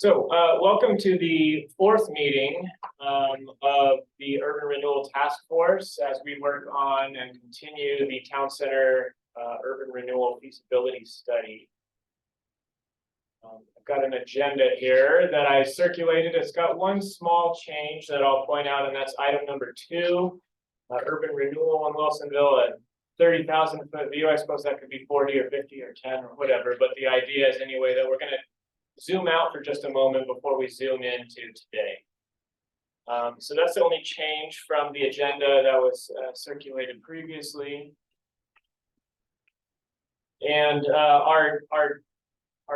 Welcome to the fourth meeting of the Urban Renewal Task Force as we work on and continue the Town Center Urban Renewal Feasibility Study. I've got an agenda here that I circulated. It's got one small change that I'll point out, and that's item number 2, Urban Renewal in Wilsonville at 30,000 foot view. I suppose that could be 40 or 50 or 10 or whatever, but the idea is anyway that we're going to zoom out for just a moment before we zoom into today. So that's the only change from the agenda that was circulated previously. And our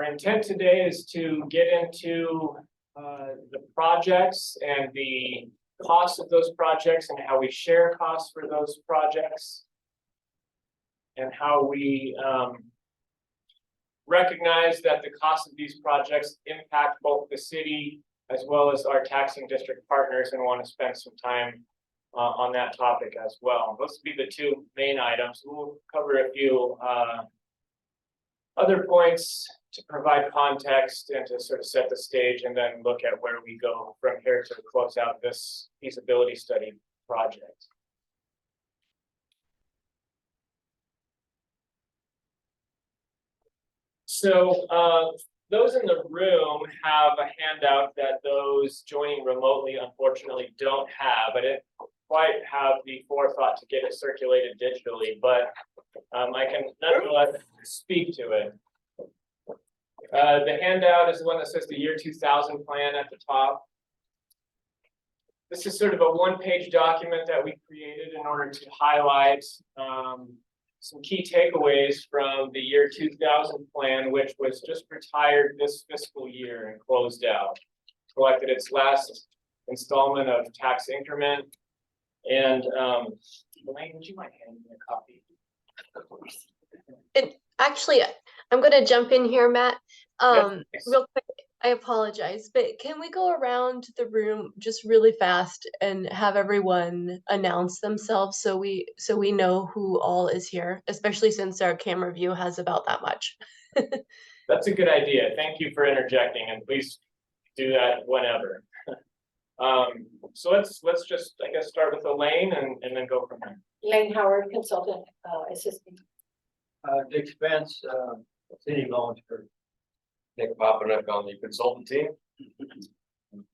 intent today is to get into the projects and the costs of those projects and how we share costs for those projects and how we recognize that the cost of these projects impact both the city as well as our taxing district partners, and want to spend some time on that topic as well. Those will be the two main items. We'll cover a few other points to provide context and to sort of set the stage, and then look at where we go from here to close out this feasibility study project. So those in the room have a handout that those joining remotely unfortunately don't have. I didn't quite have the forethought to get it circulated digitally, but I can nonetheless speak to it. The handout is the one that says the year 2000 plan at the top. This is sort of a one-page document that we created in order to highlight some key takeaways from the year 2000 plan, which was just retired this fiscal year and closed out. Collected its last installment of tax increment. And Elaine, would you mind handing me a copy? Actually, I'm going to jump in here, Matt. Yes. Real quick, I apologize, but can we go around the room just really fast and have everyone announce themselves so we know who all is here, especially since our camera view has about that much. That's a good idea. Thank you for interjecting, and please do that whenever. So let's just, I guess, start with Elaine and then go from there. Elaine Howard, consultant assistant. Dick Spence, city volunteer. Nick Poppenook on the consultant team.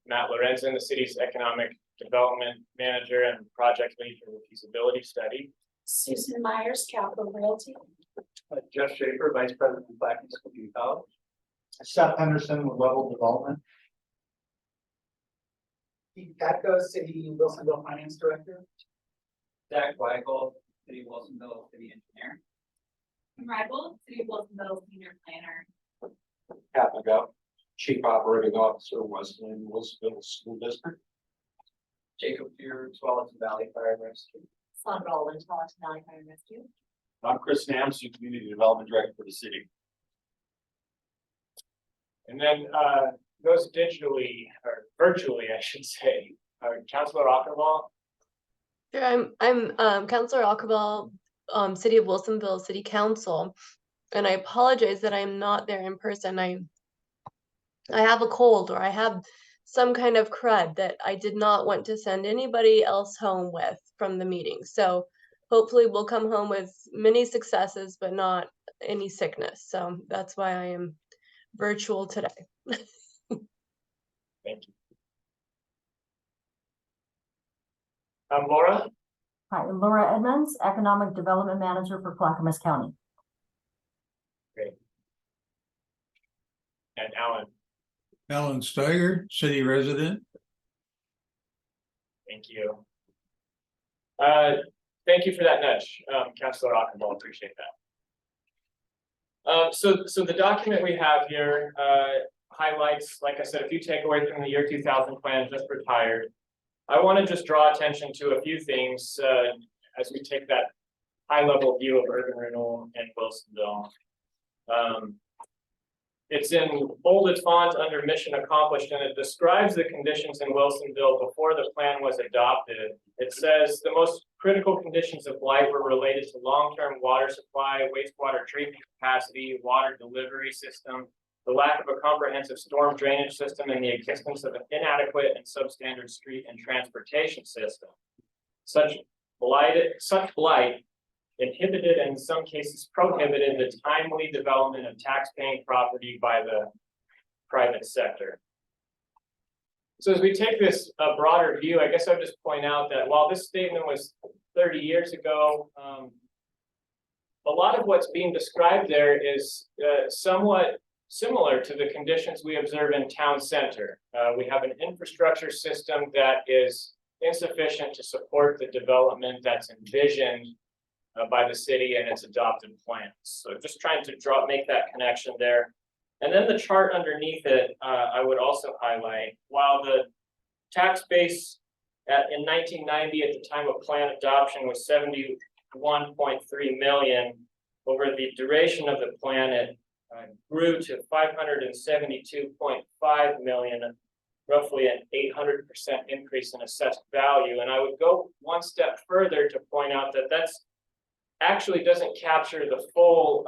Matt Lorenzen, the city's economic development manager and project lead for the feasibility study. Susan Myers, Capital Realty. Jeff Schaefer, vice president of Black School Community College. Seth Henderson with Level Development. Pete Katko, City Wilsonville Finance Director. Zach Weigel, City Wilsonville City Engineer. Rival, City Wilsonville Senior Planner. Pat McGuff, Chief Operating Officer, Westland Wilsonville School District. Jacob Fear, Tualatin Valley Fire and Rescue. Sandra Olin, Tualatin Valley Fire and Rescue. I'm Chris Namson, Community Development Director for the city. And then those digitally, or virtually, I should say, Councilor Ackerwall. Sure, I'm Councilor Ackerwall, City of Wilsonville City Council. And I apologize that I'm not there in person. I have a cold, or I have some kind of crud that I did not want to send anybody else home with from the meeting. So hopefully we'll come home with many successes, but not any sickness. So that's why I am virtual today. Thank you. Laura? Hi, Laura Edmonds, Economic Development Manager for Clackamas County. Great. And Alan? Alan Steiger, city resident. Thank you. Thank you for that nudge, Councilor Ackerwall, appreciate that. So the document we have here highlights, like I said, a few takeaways from the year 2000 plan just retired. I want to just draw attention to a few things as we take that high-level view of urban renewal in Wilsonville. It's in bolded font under mission accomplished, and it describes the conditions in Wilsonville before the plan was adopted. It says the most critical conditions of life were related to long-term water supply, wastewater treatment capacity, water delivery system, the lack of a comprehensive storm drainage system, and the existence of an inadequate and substandard street and transportation system. Such blight inhibited and in some cases prohibited the timely development of tax-paying property by the private sector. So as we take this broader view, I guess I would just point out that while this statement was 30 years ago, a lot of what's being described there is somewhat similar to the conditions we observe in town center. We have an infrastructure system that is insufficient to support the development that's envisioned by the city and its adopted plans. So just trying to make that connection there. And then the chart underneath it, I would also highlight, while the tax base in 1990 at the time of plan adoption was 71.3 million, over the duration of the plan, it grew to 572.5 million, roughly an 800% increase in assessed value. And I would go one step further to point out that that's actually doesn't capture the full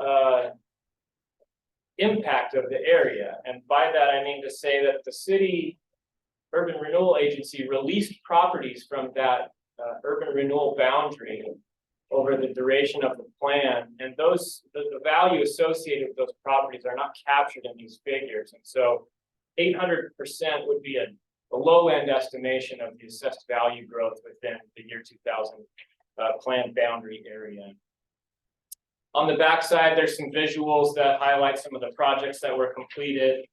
impact of the area. And by that, I mean to say that the city Urban Renewal Agency released properties from that urban renewal boundary over the duration of the plan, and the value associated with those properties are not captured in these figures. And so 800% would be a low end estimation of the assessed value growth within the year 2000 planned boundary area. On the backside, there's some visuals that highlight some of the projects that were completed,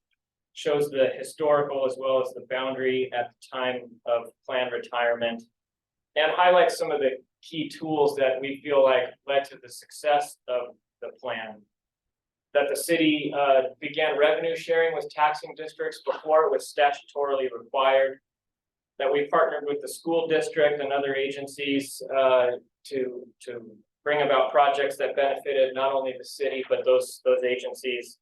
shows the historical as well as the boundary at the time of plan retirement, and highlights some of the key tools that we feel like led to the success of the plan. That the city began revenue sharing with taxing districts before it was statutorily required. That we partnered with the school district and other agencies to bring about projects that benefited not only the city, but those agencies.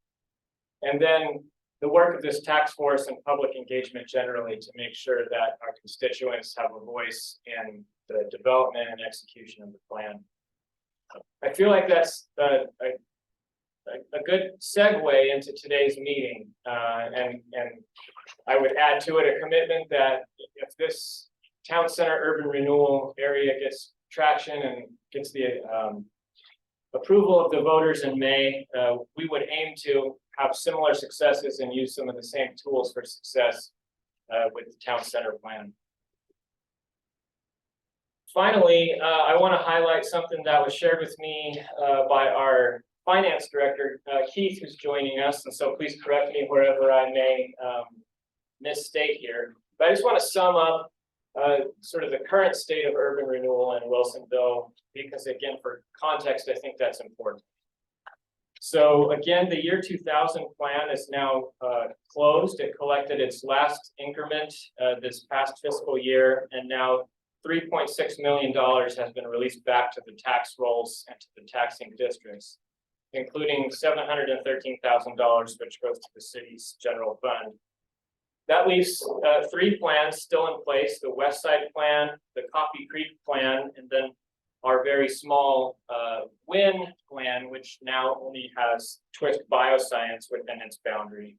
And then the work of this task force and public engagement generally to make sure that our constituents have a voice in the development and execution of the plan. I feel like that's a good segue into today's meeting. And I would add to it a commitment that if this town center urban renewal area gets traction and gets the approval of the voters in May, we would aim to have similar successes and use some of the same tools for success with the town center plan. Finally, I want to highlight something that was shared with me by our finance director, Keith, who's joining us. And so please correct me wherever I may misstate here. But I just want to sum up sort of the current state of urban renewal in Wilsonville, because again, for context, I think that's important. So again, the year 2000 plan is now closed. It collected its last increment this past fiscal year, and now $3.6 million has been released back to the tax rolls and to the taxing districts, including $713,000, which goes to the city's general fund. That leaves 3 plans still in place: the West Side Plan, the Coffee Creek Plan, and then our very small Wynn Plan, which now only has Twist Bioscience within its boundary.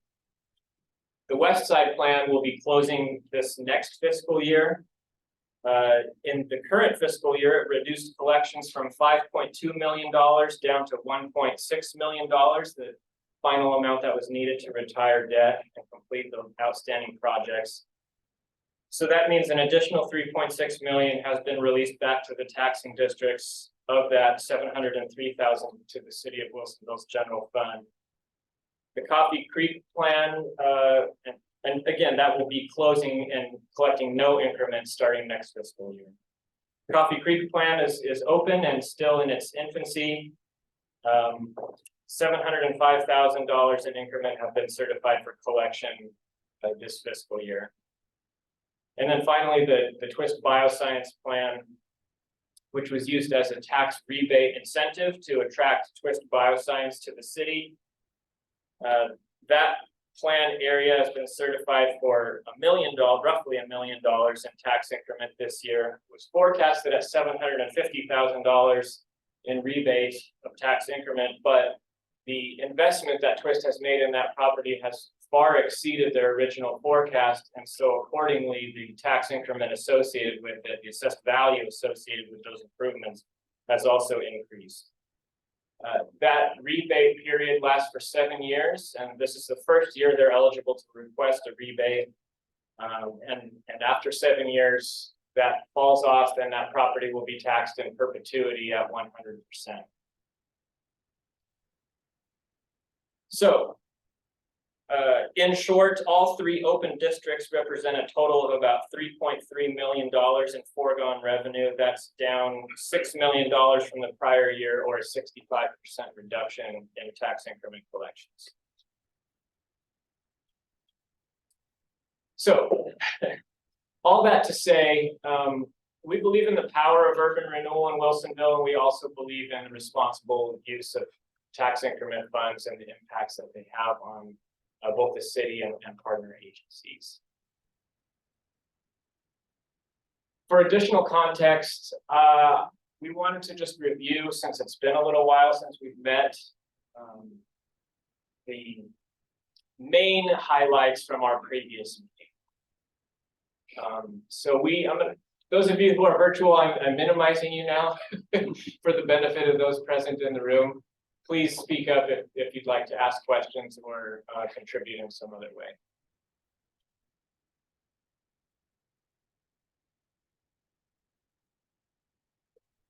The West Side Plan will be closing this next fiscal year. In the current fiscal year, it reduced collections from $5.2 million down to $1.6 million, the final amount that was needed to retire debt and complete the outstanding projects. So that means an additional $3.6 million has been released back to the taxing districts. Of that, $703,000 to the city of Wilsonville's general fund. The Coffee Creek Plan, and again, that will be closing and collecting no increments starting next fiscal year. The Coffee Creek Plan is open and still in its infancy. $705,000 in increment have been certified for collection this fiscal year. And then finally, the Twist Bioscience Plan, which was used as a tax rebate incentive to attract Twist Bioscience to the city. That plan area has been certified for roughly $1 million in tax increment this year. It was forecasted at $750,000 in rebate of tax increment, but the investment that Twist has made in that property has far exceeded their original forecast, and so accordingly, the tax increment associated with it, the assessed value associated with those improvements has also increased. That rebate period lasts for 7 years, and this is the first year they're eligible to request a rebate. And after 7 years, that falls off, then that property will be taxed in perpetuity at 100%. So, in short, all 3 open districts represent a total of about $3.3 million in foregone revenue. That's down $6 million from the prior year, or a 65% reduction in tax increment collections. So, all that to say, we believe in the power of urban renewal in Wilsonville, and we also believe in responsible use of tax increment funds and the impacts that they have on both the city and partner agencies. For additional context, we wanted to just review, since it's been a little while since we've met, the main highlights from our previous meeting. Those of you who are virtual, I'm minimizing you now for the benefit of those present in the room. Please speak up if you'd like to ask questions or contribute in some other way.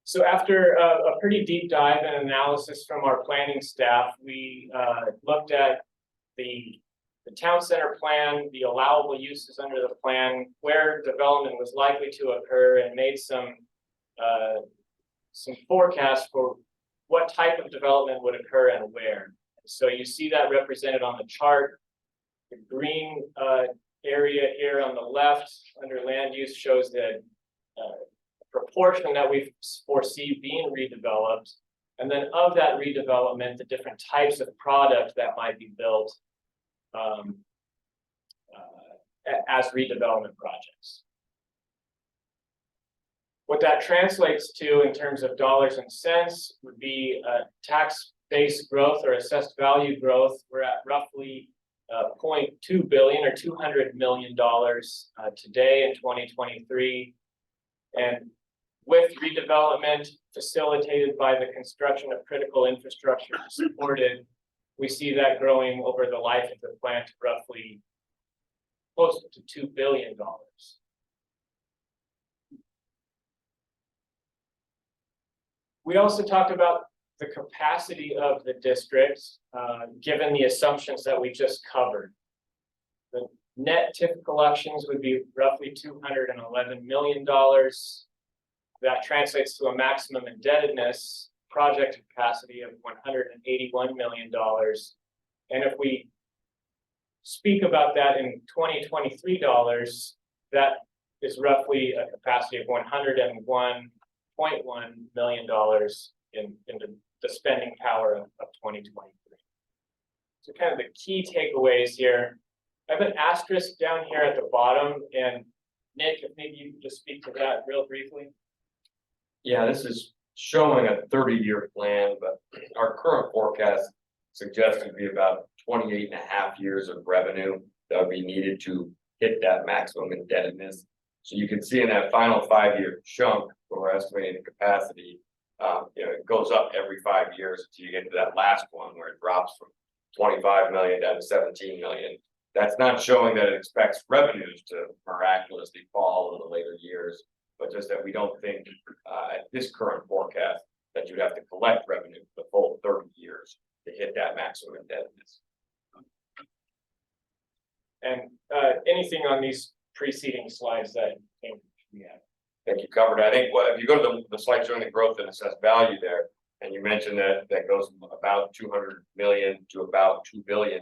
So after a pretty deep dive and analysis from our planning staff, we looked at the town center plan, the allowable uses under the plan, where development was likely to occur, and made some forecasts for what type of development would occur and where. So you see that represented on the chart. The green area here on the left under land use shows the proportion that we foresee being redeveloped. And then of that redevelopment, the different types of product that might be built as redevelopment projects. What that translates to in terms of dollars and cents would be tax-based growth or assessed value growth. We're at roughly 0.2 billion or $200 million today in 2023. And with redevelopment facilitated by the construction of critical infrastructure to support it, we see that growing over the life of the plant to roughly close to $2 billion. We also talked about the capacity of the district, given the assumptions that we just covered. The net TIF collections would be roughly $211 million. That translates to a maximum indebtedness project capacity of $181 million. And if we speak about that in 2023 dollars, that is roughly a capacity of $101.1 million in the spending power of 2023. So kind of the key takeaways here. I have an asterisk down here at the bottom, and Nick, if maybe you could just speak to that real briefly. Yeah, this is showing a 30-year plan, but our current forecast suggests it'd be about 28 and a half years of revenue that would be needed to hit that maximum indebtedness. So you can see in that final 5-year chunk where we're estimating the capacity, it goes up every 5 years until you get to that last one where it drops from 25 million down to 17 million. That's not showing that it expects revenues to miraculously fall in the later years, but just that we don't think at this current forecast that you'd have to collect revenue for the full 30 years to hit that maximum indebtedness. And anything on these preceding slides that came from you? I think you covered. I think if you go to the slide showing the growth and assessed value there, and you mentioned that goes from about 200 million to about 2 billion.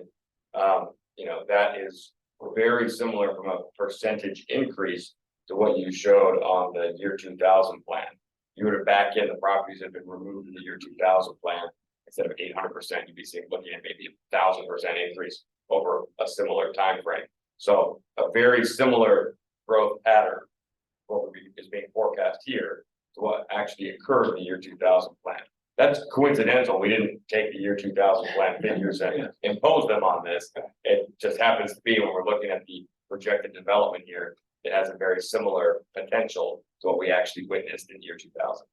That is very similar from a percentage increase to what you showed on the year 2000 plan. You were to back in the properties that have been removed in the year 2000 plan, instead of 800%, you'd be looking at maybe 1,000% increase over a similar time frame. So a very similar growth pattern, what is being forecast here, to what actually occurred in the year 2000 plan. That's coincidental. We didn't take the year 2000 plan figures and impose them on this. It just happens to be when we're looking at the projected development here, it has a very similar potential to what we actually witnessed in year 2000.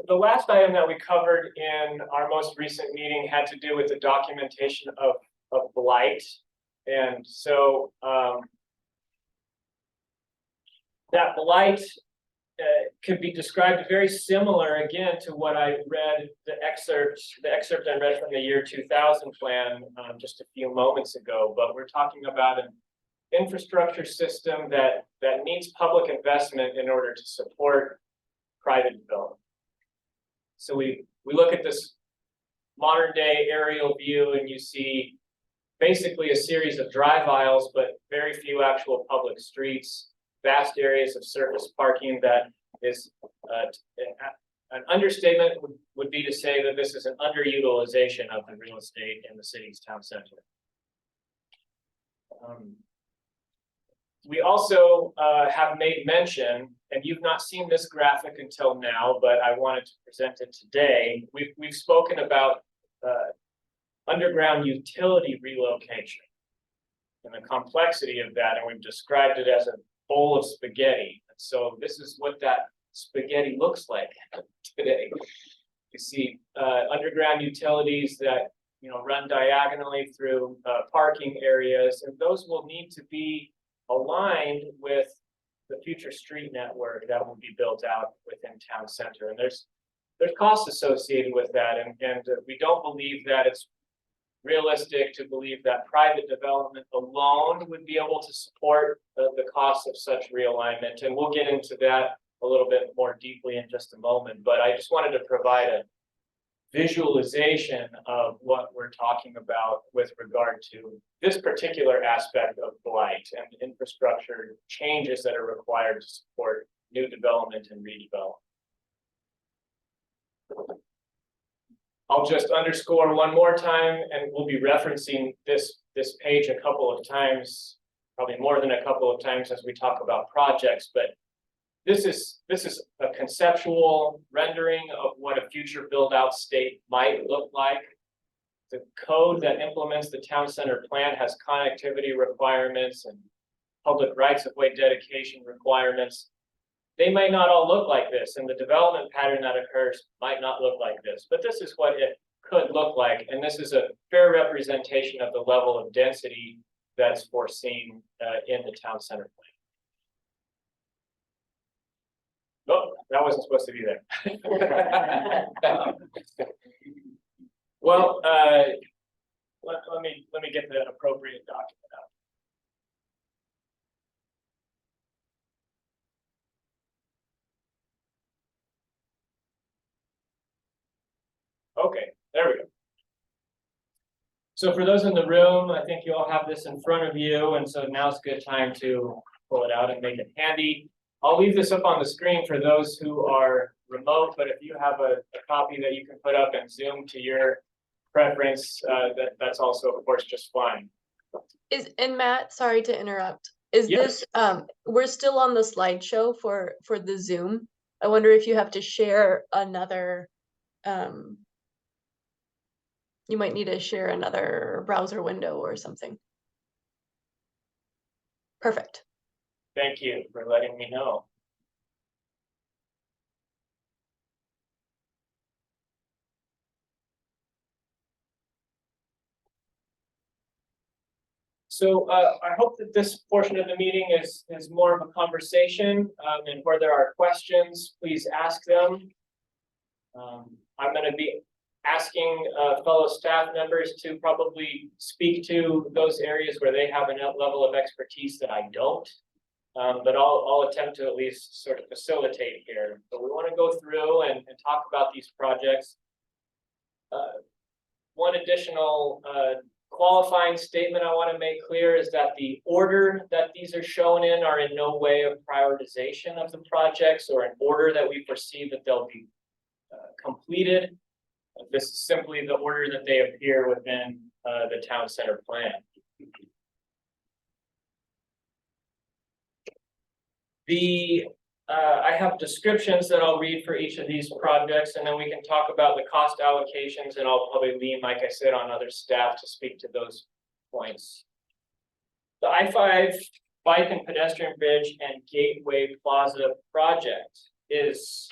The last item that we covered in our most recent meeting had to do with the documentation of blight. And so that blight could be described very similar again to what I read, the excerpt I read from the year 2000 plan just a few moments ago. But we're talking about an infrastructure system that needs public investment in order to support private development. So we look at this modern day aerial view and you see basically a series of drive aisles, but very few actual public streets, vast areas of surface parking that is an understatement would be to say that this is an underutilization of the real estate in the city's town center. We also have made mention, and you've not seen this graphic until now, but I wanted to present it today. We've spoken about underground utility relocation and the complexity of that, and we've described it as a bowl of spaghetti. And so this is what that spaghetti looks like today. You see underground utilities that run diagonally through parking areas, and those will need to be aligned with the future street network that will be built out within town center. And there's costs associated with that, and we don't believe that it's realistic to believe that private development alone would be able to support the cost of such realignment. And we'll get into that a little bit more deeply in just a moment, but I just wanted to provide a visualization of what we're talking about with regard to this particular aspect of blight and infrastructure changes that are required to support new development and redevelopment. I'll just underscore one more time, and we'll be referencing this page a couple of times, probably more than a couple of times as we talk about projects, but this is a conceptual rendering of what a future build-out state might look like. The code that implements the town center plan has connectivity requirements and public rights-of-way dedication requirements. They might not all look like this, and the development pattern that occurs might not look like this, but this is what it could look like, and this is a fair representation of the level of density that's foreseen in the town center plan. Oh, that wasn't supposed to be there. Well, let me get the appropriate document out. Okay, there we go. So for those in the room, I think you all have this in front of you, and so now's a good time to pull it out and make it handy. I'll leave this up on the screen for those who are remote, but if you have a copy that you can put up and zoom to your preference, that's also, of course, just fine. And Matt, sorry to interrupt. Is Yes. this we're still on the slideshow for the Zoom? I wonder if you have to share another you might need to share another browser window or something. Perfect. Thank you for letting me know. So I hope that this portion of the meeting is more of a conversation, and where there are questions, please ask them. I'm going to be asking fellow staff members to probably speak to those areas where they have a level of expertise that I don't. But I'll attempt to at least sort of facilitate here. But we want to go through and talk about these projects. One additional qualifying statement I want to make clear is that the order that these are shown in are in no way a prioritization of the projects or an order that we foresee that they'll be completed. This is simply the order that they appear within the town center plan. I have descriptions that I'll read for each of these projects, and then we can talk about the cost allocations, and I'll probably lean, like I said, on other staff to speak to those points. The I-5 Bike and Pedestrian Bridge and Gateway Plaza project is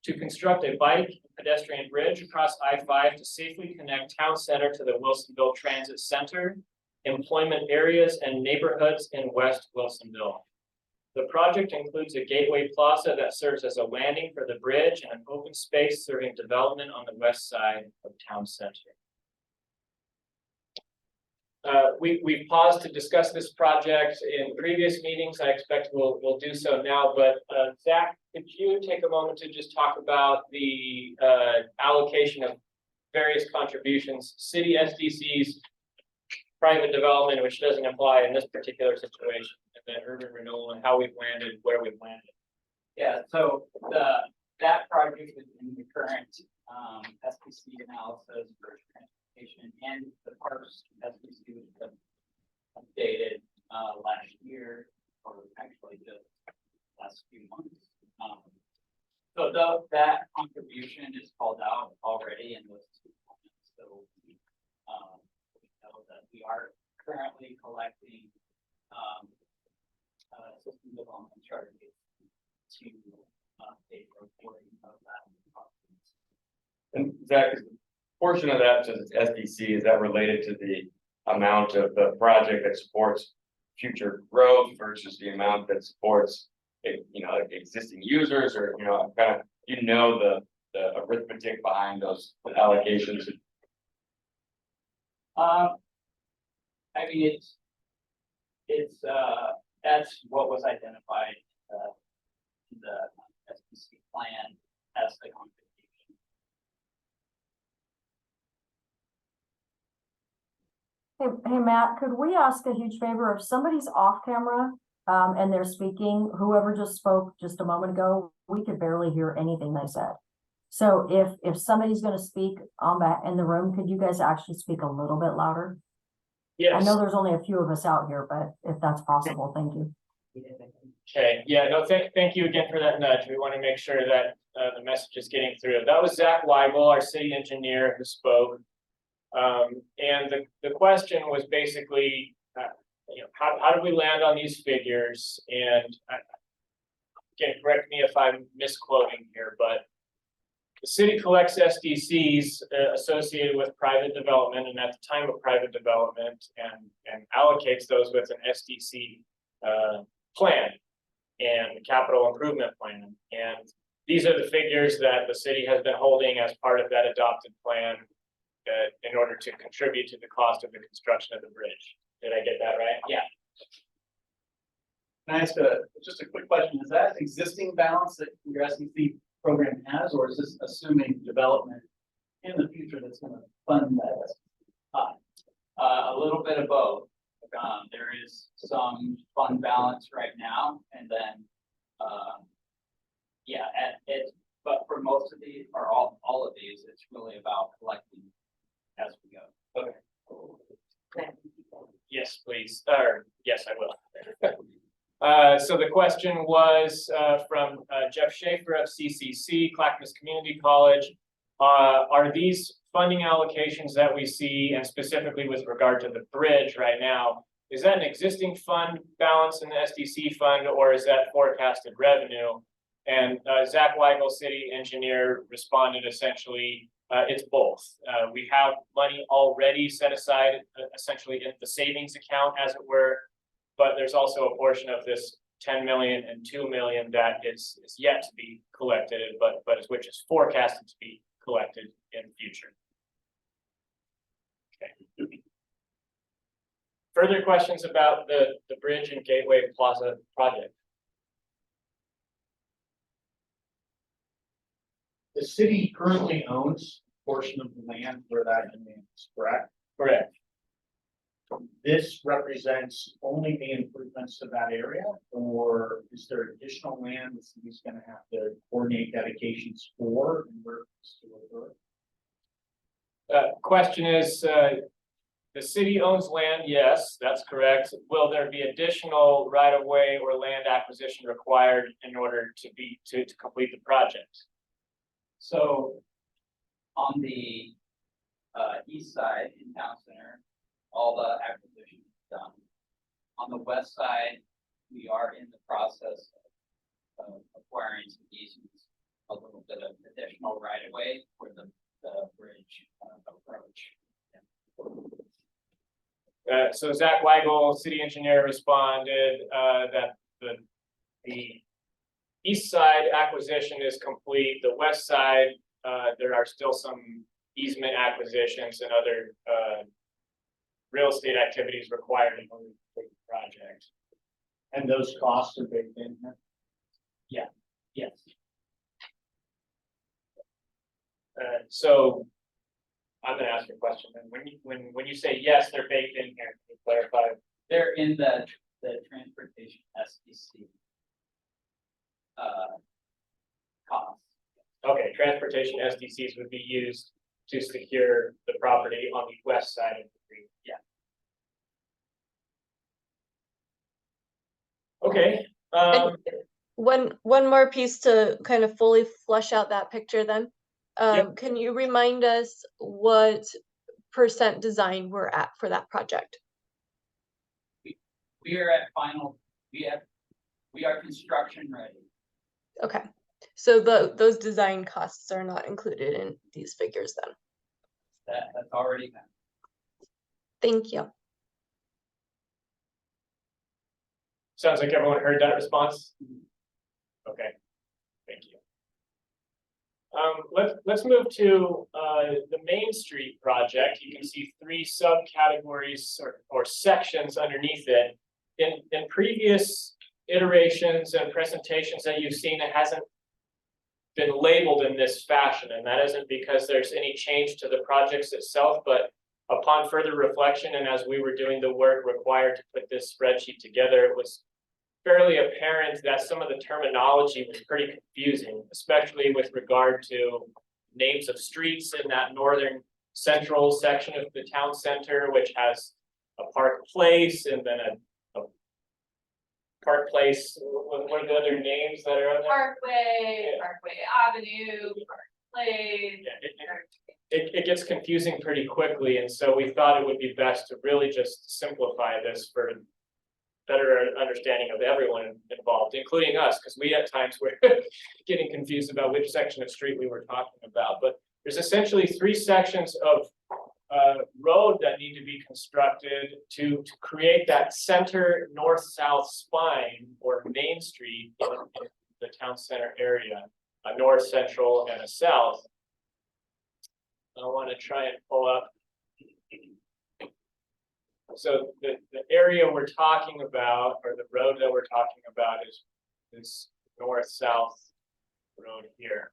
to construct a bike and pedestrian bridge across I-5 to safely connect Town Center to the Wilsonville Transit Center, employment areas, and neighborhoods in West Wilsonville. The project includes a gateway plaza that serves as a landing for the bridge and an open space serving development on the west side of Town Center. We've paused to discuss this project in previous meetings. I expect we'll do so now, but Zach, could you take a moment to just talk about the allocation of various contributions, city SDCs, private development, which doesn't apply in this particular situation, and then urban renewal and how we've landed where we've landed. Yeah, so that project is in the current SPC analysis for transportation, and the parks SPC was updated last year, or actually just last few months. So that contribution is called out already in those 2 comments. So we know that we are currently collecting system development charges to pay for reporting of that. And Zach, portion of that to SDC, is that related to the amount of the project that supports future growth versus the amount that supports, like existing users, or kind of the arithmetic behind those allocations? I mean, it's that's what was identified in the SPC plan as the contribution. Hey, Matt, could we ask a huge favor? If somebody's off camera, and they're speaking, whoever just spoke just a moment ago, we could barely hear anything they said. So if somebody's gonna speak on that in the room, could you guys actually speak a little bit louder? Yes. I know there's only a few of us out here, but if that's possible, thank you. Okay, yeah, no, thank you again for that nudge. We want to make sure that the message is getting through. That was Zach Weigel, our city engineer, who spoke. And the question was basically, how do we land on these figures? And again, correct me if I'm misquoting here, but the city collects SDCs associated with private development, and at the time of private development, and allocates those with an SDC plan and capital improvement plan. And these are the figures that the city has been holding as part of that adopted plan in order to contribute to the cost of the construction of the bridge. Did I get that right? Yeah. Can I ask just a quick question? Is that existing balance that your SEC program has, or is this assuming development in the future that's going to fund that? A little bit of both. There is some fund balance right now, and then, but for most of these, or all of these, it's really about collecting as we go. Okay. Yes, please. Or yes, I will. So the question was from Jeff Schaefer of CCC, Clackamas Community College. Are these funding allocations that we see, and specifically with regard to the bridge right now, is that an existing fund balance in the SDC fund, or is that forecasted revenue? And Zach Weigel, city engineer, responded essentially, it's both. We have money already set aside, essentially in the savings account, as it were, but there's also a portion of this 10 million and 2 million that is yet to be collected, but which is forecasted to be collected in the future. Okay. Further questions about the bridge and Gateway Plaza project? The city currently owns a portion of the land where that is, correct? Correct. This represents only the improvements to that area, or is there additional land the city's gonna have to coordinate dedications for? And where Question is, The city owns land, yes, that's correct. Will there be additional right-of-way or land acquisition required in order to complete the project? So on the east side in Town Center, all the acquisition is done. On the west side, we are in the process of acquiring some easements, a little bit of additional right of way for the bridge approach. So Zach Weigel, city engineer, responded that the east side acquisition is complete. The west side, there are still some easement acquisitions and other real estate activities required in order to complete the project. And those costs are baked in here? Yes. So I'm gonna ask you a question, and when you say yes, they're baked in here, can you clarify? They're in the transportation SDC. Cost. Okay, transportation SDCs would be used to secure the property on the west side of the street. Yeah. Okay, One more piece to kind of fully flesh out that picture then. Yep. Can you remind us what % design we're at for that project? We are at final, we are construction ready. Okay, so those design costs are not included in these figures then. That's already done. Thank you. sounds like everyone heard that response. Okay, thank you. Let's move to the Main Street project. You can see 3 subcategories or sections underneath it. In previous iterations and presentations that you've seen, it hasn't been labeled in this fashion, and that isn't because there's any change to the projects itself, but upon further reflection and as we were doing the work required to put this spreadsheet together, it was fairly apparent that some of the terminology was pretty confusing, especially with regard to names of streets in that northern central section of the town center, which has a Park Place and then a Park Place. What are the other names that are on there? Parkway, Parkway Avenue, Park Place. Yeah, it gets confusing pretty quickly, and so we thought it would be best to really just simplify this for better understanding of everyone involved, including us, because we at times were getting confused about which section of street we were talking about. But there's essentially 3 sections of road that need to be constructed to create that center north-south spine or Main Street in the town center area, a north, central, and a south. I want to try and pull up. So the area we're talking about, or the road that we're talking about, is this north-south road here.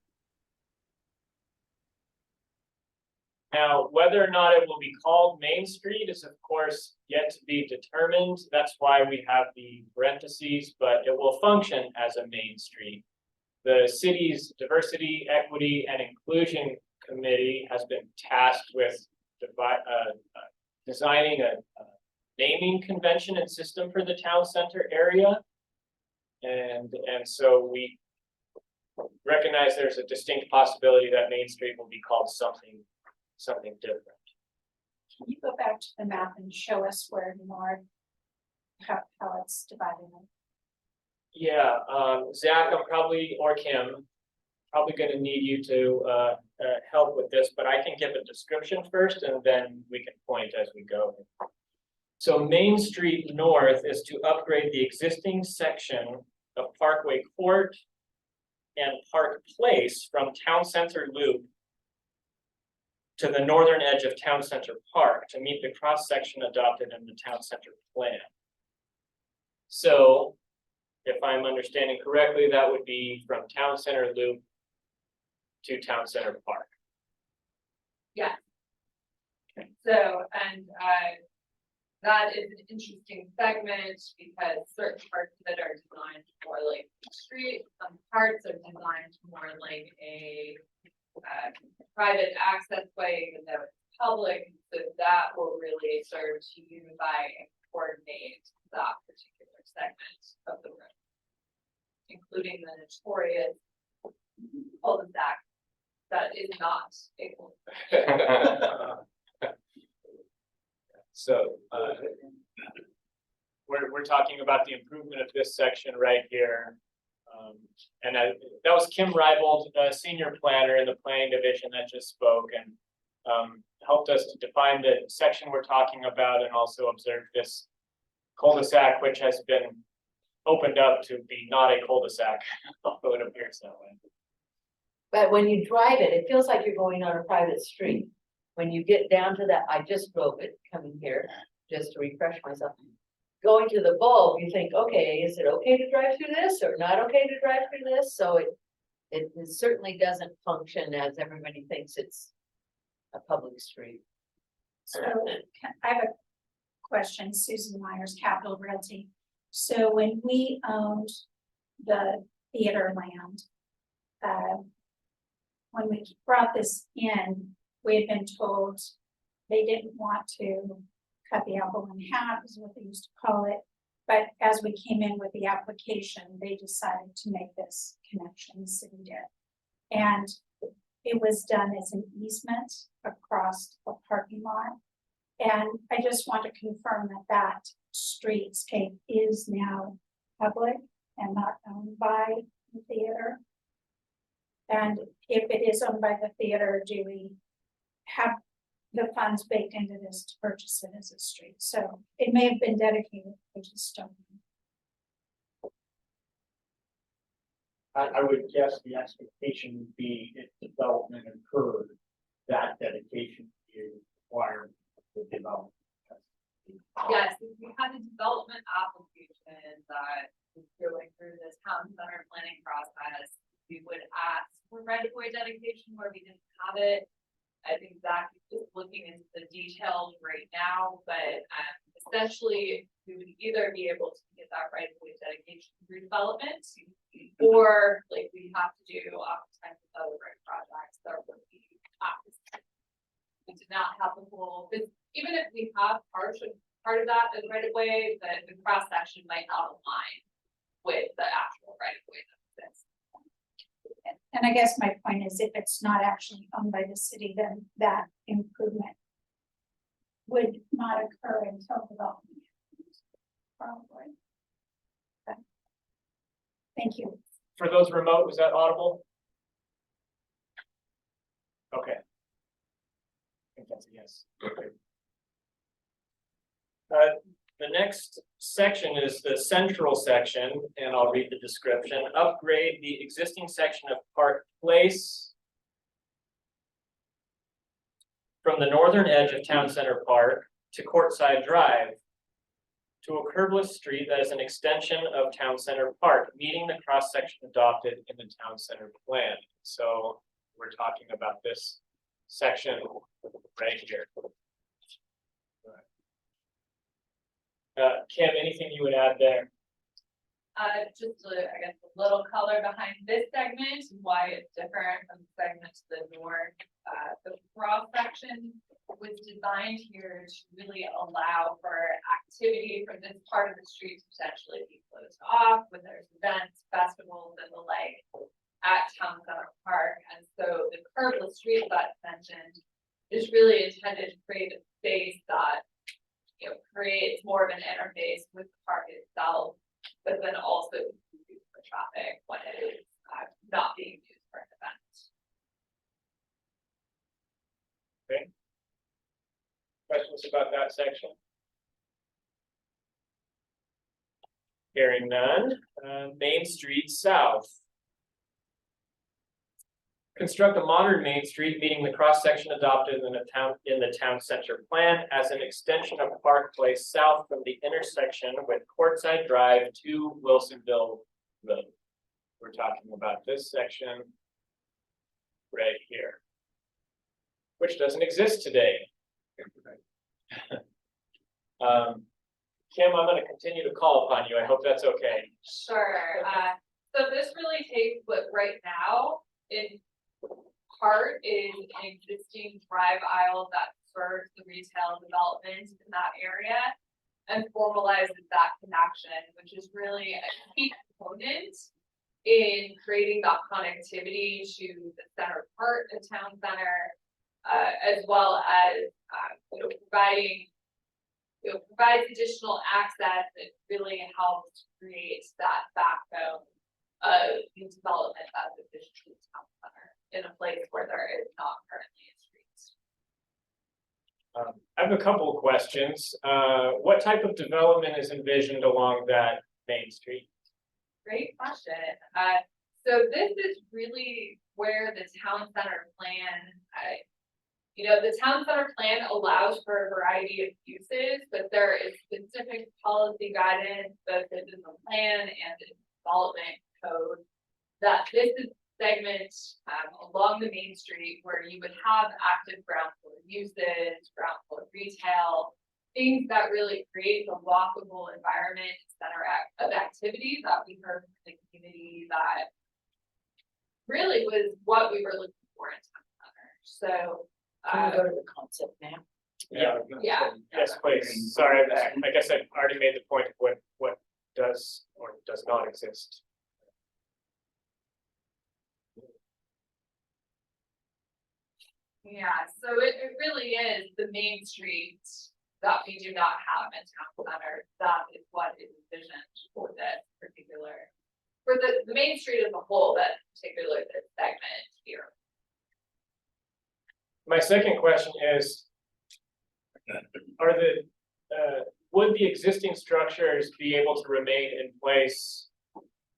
Now, whether or not it will be called Main Street is of course yet to be determined. That's why we have the parentheses, but it will function as a Main Street. The city's Diversity, Equity, and Inclusion Committee has been tasked with designing a naming convention and system for the town center area. And so we recognize there's a distinct possibility that Main Street will be called something different. Can you go back to the map and show us where north, how it's divided? Yeah, Zach, or Kim, probably gonna need you to help with this, but I can give a description first and then we can point as we go. So Main Street North is to upgrade the existing section of Parkway Court and Park Place from Town Center Loop to the northern edge of Town Center Park to meet the cross-section adopted in the Town Center plan. So, if I'm understanding correctly, that would be from Town Center Loop to Town Center Park. Yeah. So, and that is an interesting segment because certain parts of it are designed more like the street, some parts are designed more like a private access way, even though it's public, so that will really serve to unify and coordinate that particular segment of the road. Including the notorious cul-de-sac that is not a cul-de-sac. So, we're talking about the improvement of this section right here. And that was Kim Reibold, senior planner in the planning division that just spoke and helped us to define the section we're talking about and also observe this cul-de-sac, which has been opened up to be not a cul-de-sac, although it appears that way. But when you drive it, it feels like you're going on a private street. When you get down to that, I just drove it coming here, just to refresh myself. Going to the bulb, you think, okay, is it okay to drive through this or not okay to drive through this? So it certainly doesn't function as everybody thinks it's a public street. So I have a question, Susan Myers, Capital Realty. So when we owned the theater land, when we brought this in, we had been told they didn't want to cut the apple in half, is what they used to call it. But as we came in with the application, they decided to make this connection, the city did. And it was done as an easement across a parking lot. And I just want to confirm that that streetscape is now public and not owned by the theater. And if it is owned by the theater, do we have the funds baked into this to purchase it as a street? So it may have been dedicated, which is still. I would guess the expectation would be if development occurred, that dedication is required for development. Yes, if we had a development application that was going through this town center planning process, we would ask for right-of-way dedication where we didn't have it. I think Zach is looking into the details right now, but essentially we would either be able to get that right-of-way dedication through development, or like we have to do oftentimes with other right projects that would be opposite. We did not have the whole, because even if we have part of that as right-of-way, the cross section might not align with the actual right-of-way that exists. And I guess my point is, if it's not actually owned by the city, then that improvement would not occur until development. Probably. Okay. Thank you. For those remote, was that audible? Okay. I think that's a yes. The next section is the central section, and I'll read the description. Upgrade the existing section of Park Place from the northern edge of Town Center Park to Courtside Drive to a curbless street that is an extension of Town Center Park, meeting the cross-section adopted in the Town Center plan. So we're talking about this section right here. Kim, anything you would add there? Just I guess a little color behind this segment and why it's different from the segment to the north. The cross section was designed here to really allow for activity from this part of the street to potentially be closed off when there's events, festivals, and the like at Town Center Park. And so the curbless street that's mentioned is really intended to create a space that creates more of an interface with the park itself, but then also used for traffic when it is not being used for an event. Okay. Questions about that section? Hearing none. Main Street South. Construct a modern Main Street meeting the cross-section adopted in the town center plan as an extension of Park Place south from the intersection with Courtside Drive to Wilsonville Road. We're talking about this section right here, which doesn't exist today. Kim, I'm going to continue to call upon you. I hope that's okay. Sure. So this really takes what right now in part is an existing drive aisle that serves the retail development in that area. And formalizes that connection, which is really a key component in creating that connectivity to the center part of town center, as well as, providing, provides additional access that really helps create that backbone of the development of the digital town center in a place where there is not currently a street. I have a couple of questions. What type of development is envisioned along that main street? Great question. So this is really where the town center plan, the town center plan allows for a variety of uses, but there is specific policy guidance, both in the plan and in development code, that this is segment along the main street where you would have active ground floor uses, ground floor retail, things that really create a walkable environment center of activity that we heard from the community that really was what we were looking for in town center. So Can we go to the concept now? Yeah. Yes, please. Sorry, I guess I already made the point of what does or does not exist. Yeah, so it really is the main street that we do not have in town center. That is what is envisioned for this particular, for the main street as a whole, but particularly this segment here. My second question is, would the existing structures be able to remain in place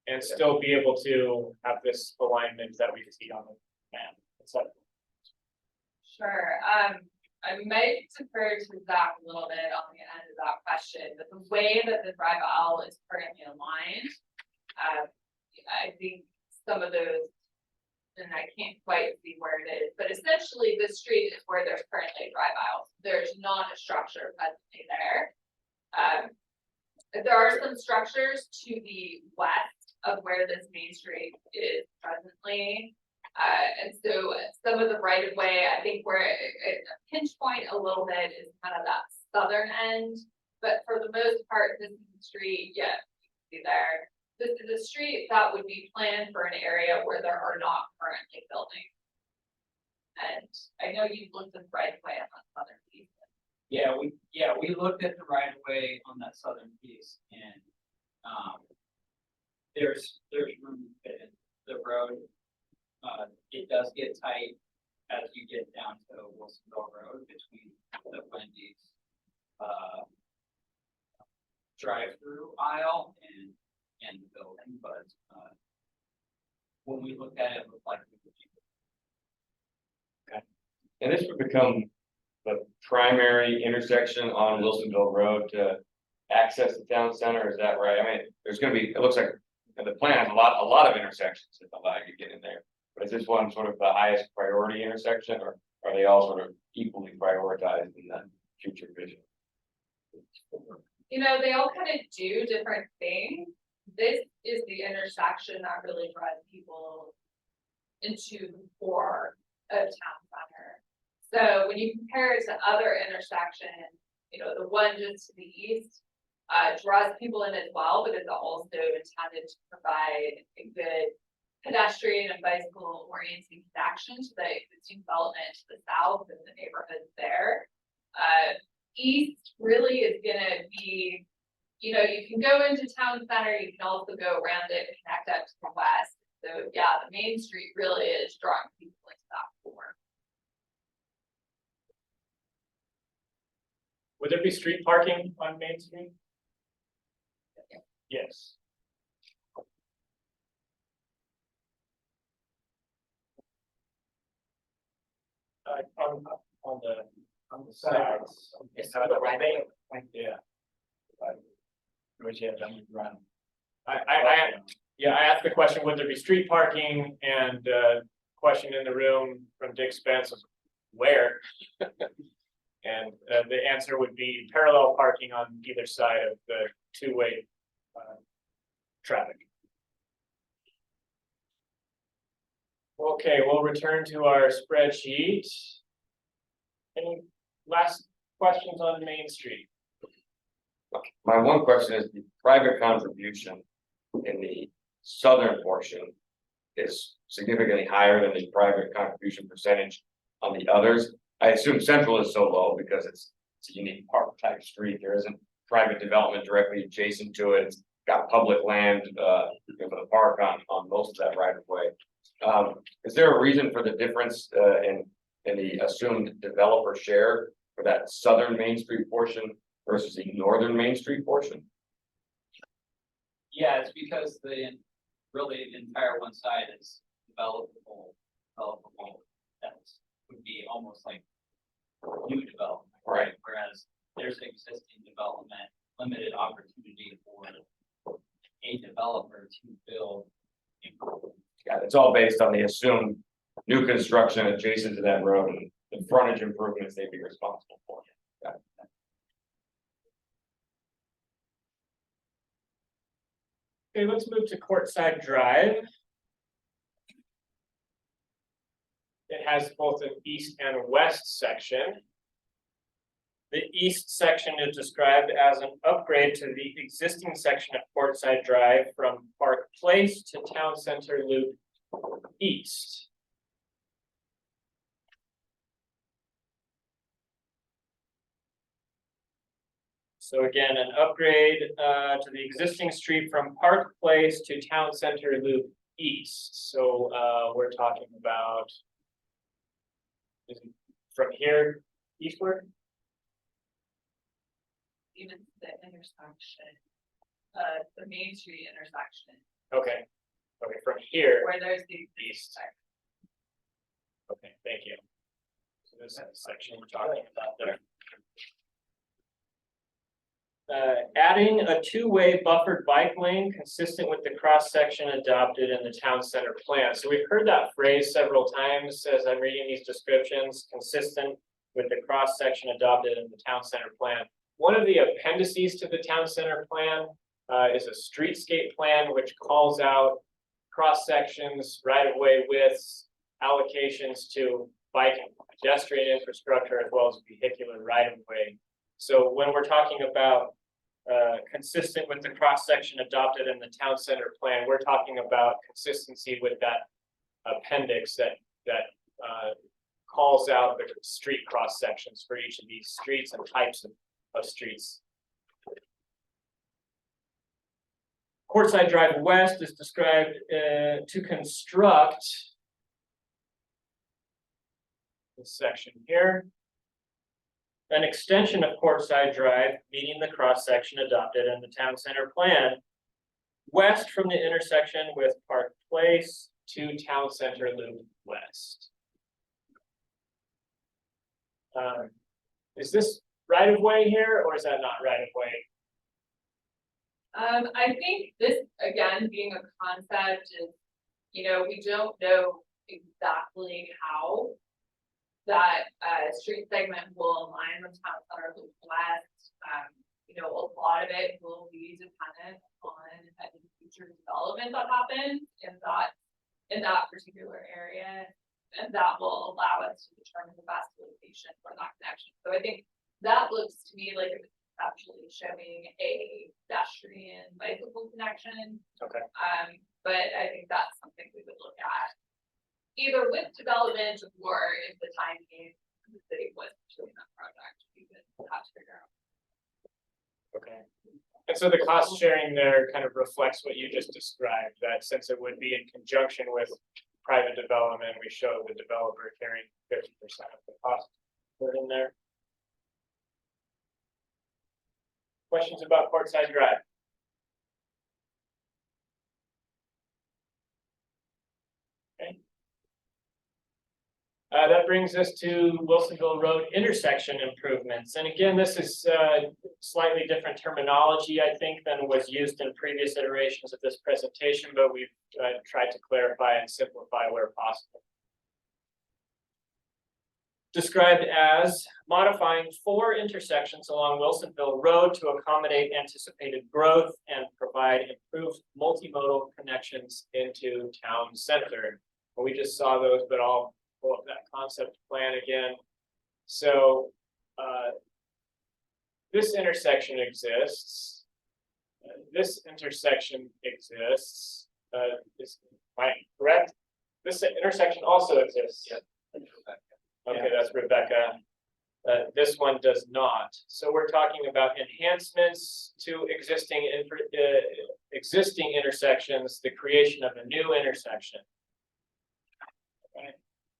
and still be able to have this alignment that we see on the map? Sure, I might defer to Zach a little bit on the end of that question, but the way that the drive aisle is currently aligned, I think some of those, and I can't quite see where it is, but essentially the street is where there's currently a drive aisle. There's not a structure presently there. There are some structures to the west of where this main street is presently. And so some of the right of way, I think where a pinch point a little bit is kind of that southern end, but for the most part, this is the street, yeah, you can see there. This is a street that would be planned for an area where there are not currently buildings. And I know you've looked at the right of way on that southern piece. Yeah, we looked at the right of way on that southern piece and, there's room to fit in the road. It does get tight as you get down to Wilsonville Road between the Wendy's, drive-through aisle and the building, but, when we looked at it, it looked like we could keep it. And this would become the primary intersection on Wilsonville Road to access the town center, is that right? I mean, there's gonna be, it looks like the plan has a lot of intersections that allow you to get in there. But is this one sort of the highest priority intersection, or are they all sort of equally prioritized in the future vision? They all kind of do different things. This is the intersection that really drives people into the core of town center. So when you compare it to other intersections, the one just to the east draws people in as well, but it's also intended to provide a good pedestrian and bicycle oriented connection to the existing development to the south and the neighborhoods there. East really is gonna be, you can go into town center, you can also go around it and connect up to the west. So yeah, the main street really is drawing people into that core. Would there be street parking on Main Street? Yes. On the sides. Just to the right. Yeah. Which you have done around. I asked the question, would there be street parking, and question in the room from Dick Spence was where? And the answer would be parallel parking on either side of the two-way traffic. Okay, we'll return to our spreadsheet. Any last questions on Main Street. My one question is the private contribution in the southern portion is significantly higher than the private contribution percentage on the others. I assume Central is so low because it's a unique park type street. There isn't private development directly adjacent to it. It's got public land for the park on most of that right of way. Is there a reason for the difference in the assumed developer share for that southern Main Street portion versus the northern Main Street portion? Yeah, it's because really the entire one side is developable, that would be almost like new development, right? Whereas there's existing development, limited opportunity for a developer to build. Yeah, it's all based on the assumed new construction adjacent to that road and the frontage improvements they'd be responsible for. Got it. Okay, let's move to Courtside Drive. It has both an east and west section. The east section is described as an upgrade to the existing section of Courtside Drive from Park Place to Town Center Loop East. So again, an upgrade to the existing street from Park Place to Town Center Loop East. So we're talking about from here eastward. Even the intersection, the Main Street intersection, Okay, okay, from here. where there's the East. Okay, thank you. So this is the section we're talking about there. Adding a two-way buffered bike lane consistent with the cross-section adopted in the town center plan. So we've heard that phrase several times as I'm reading these descriptions, consistent with the cross-section adopted in the town center plan. One of the appendices to the town center plan is a streetscape plan, which calls out cross-sections, right-of-way widths, allocations to bike and pedestrian infrastructure, as well as vehicular right-of-way. So when we're talking about consistent with the cross-section adopted in the town center plan, we're talking about consistency with that appendix that calls out the street cross-sections for each of these streets and types of streets. Courtside Drive West is described to construct this section here. An extension of Courtside Drive, meeting the cross-section adopted in the town center plan, west from the intersection with Park Place to Town Center Loop West. Is this right of way here, or is that not right of way? I think this, again, being a concept is, we don't know exactly how that street segment will align with Town Center Loop West. A lot of it will be dependent on any future development that happens in that particular area. And that will allow us to determine the best location for that connection. So I think that looks to me like it's actually showing a pedestrian bicycle connection. Okay. But I think that's something we would look at either with development or if the timing the city was doing that project, we would have to figure out. Okay. And so the cost sharing there kind of reflects what you just described, that since it would be in conjunction with private development, we show the developer carrying 50% of the cost put in there. Questions about Courtside Drive? Okay. That brings us to Wilsonville Road intersection improvements. And again, this is slightly different terminology, I think, than was used in previous iterations of this presentation, but we've tried to clarify and simplify where possible. Described as modifying 4 intersections along Wilsonville Road to accommodate anticipated growth and provide improved multimodal connections into town center. Well, we just saw those, but I'll pull up that concept plan again. So this intersection exists. This intersection exists. Is am I correct? This intersection also exists. Okay, that's Rebecca. This one does not. So we're talking about enhancements to existing intersections, the creation of a new intersection.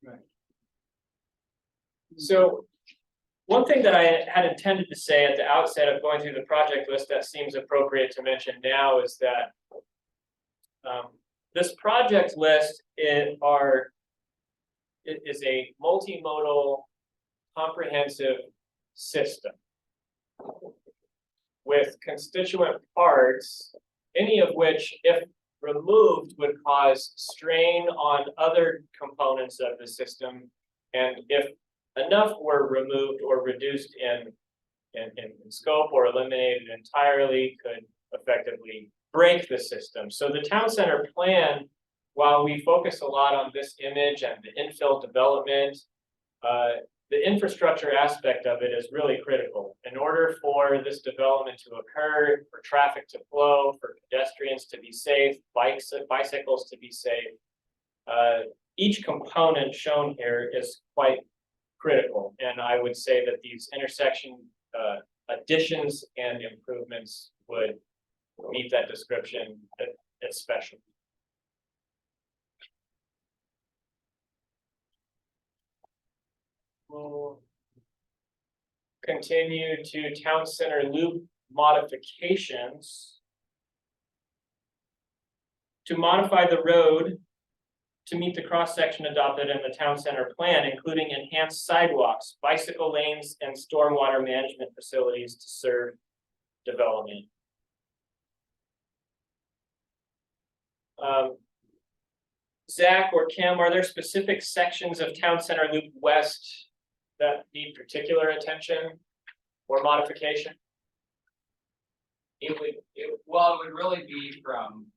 Right. So one thing that I had intended to say at the outset of going through the project list that seems appropriate to mention now is that this project list is a multimodal comprehensive system with constituent parts, any of which, if removed, would cause strain on other components of the system. And if enough were removed or reduced in scope or eliminated entirely, could effectively break the system. So the town center plan, while we focus a lot on this image and the infill development, the infrastructure aspect of it is really critical. In order for this development to occur, for traffic to flow, for pedestrians to be safe, bicycles to be safe, each component shown here is quite critical. And I would say that these intersection additions and improvements would meet that description especially. We'll continue to town center loop modifications. To modify the road to meet the cross-section adopted in the town center plan, including enhanced sidewalks, bicycle lanes, and stormwater management facilities to serve development. Zach or Kim, are there specific sections of Town Center Loop West that need particular attention or modification? It would really be from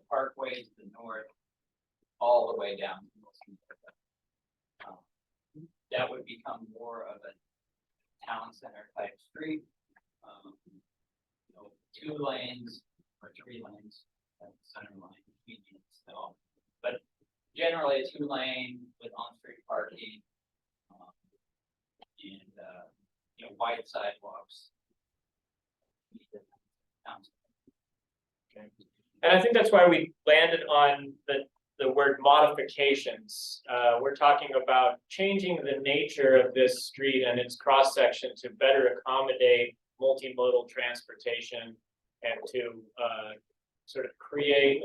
Parkway to the north, all the way down to Wilsonville. That would become more of a town center type street. 2 lanes or 3 lanes at the center line median still, but generally a 2-lane with on-street parking and wide sidewalks. Okay. And I think that's why we landed on the word modifications. We're talking about changing the nature of this street and its cross-section to better accommodate multimodal transportation and to sort of create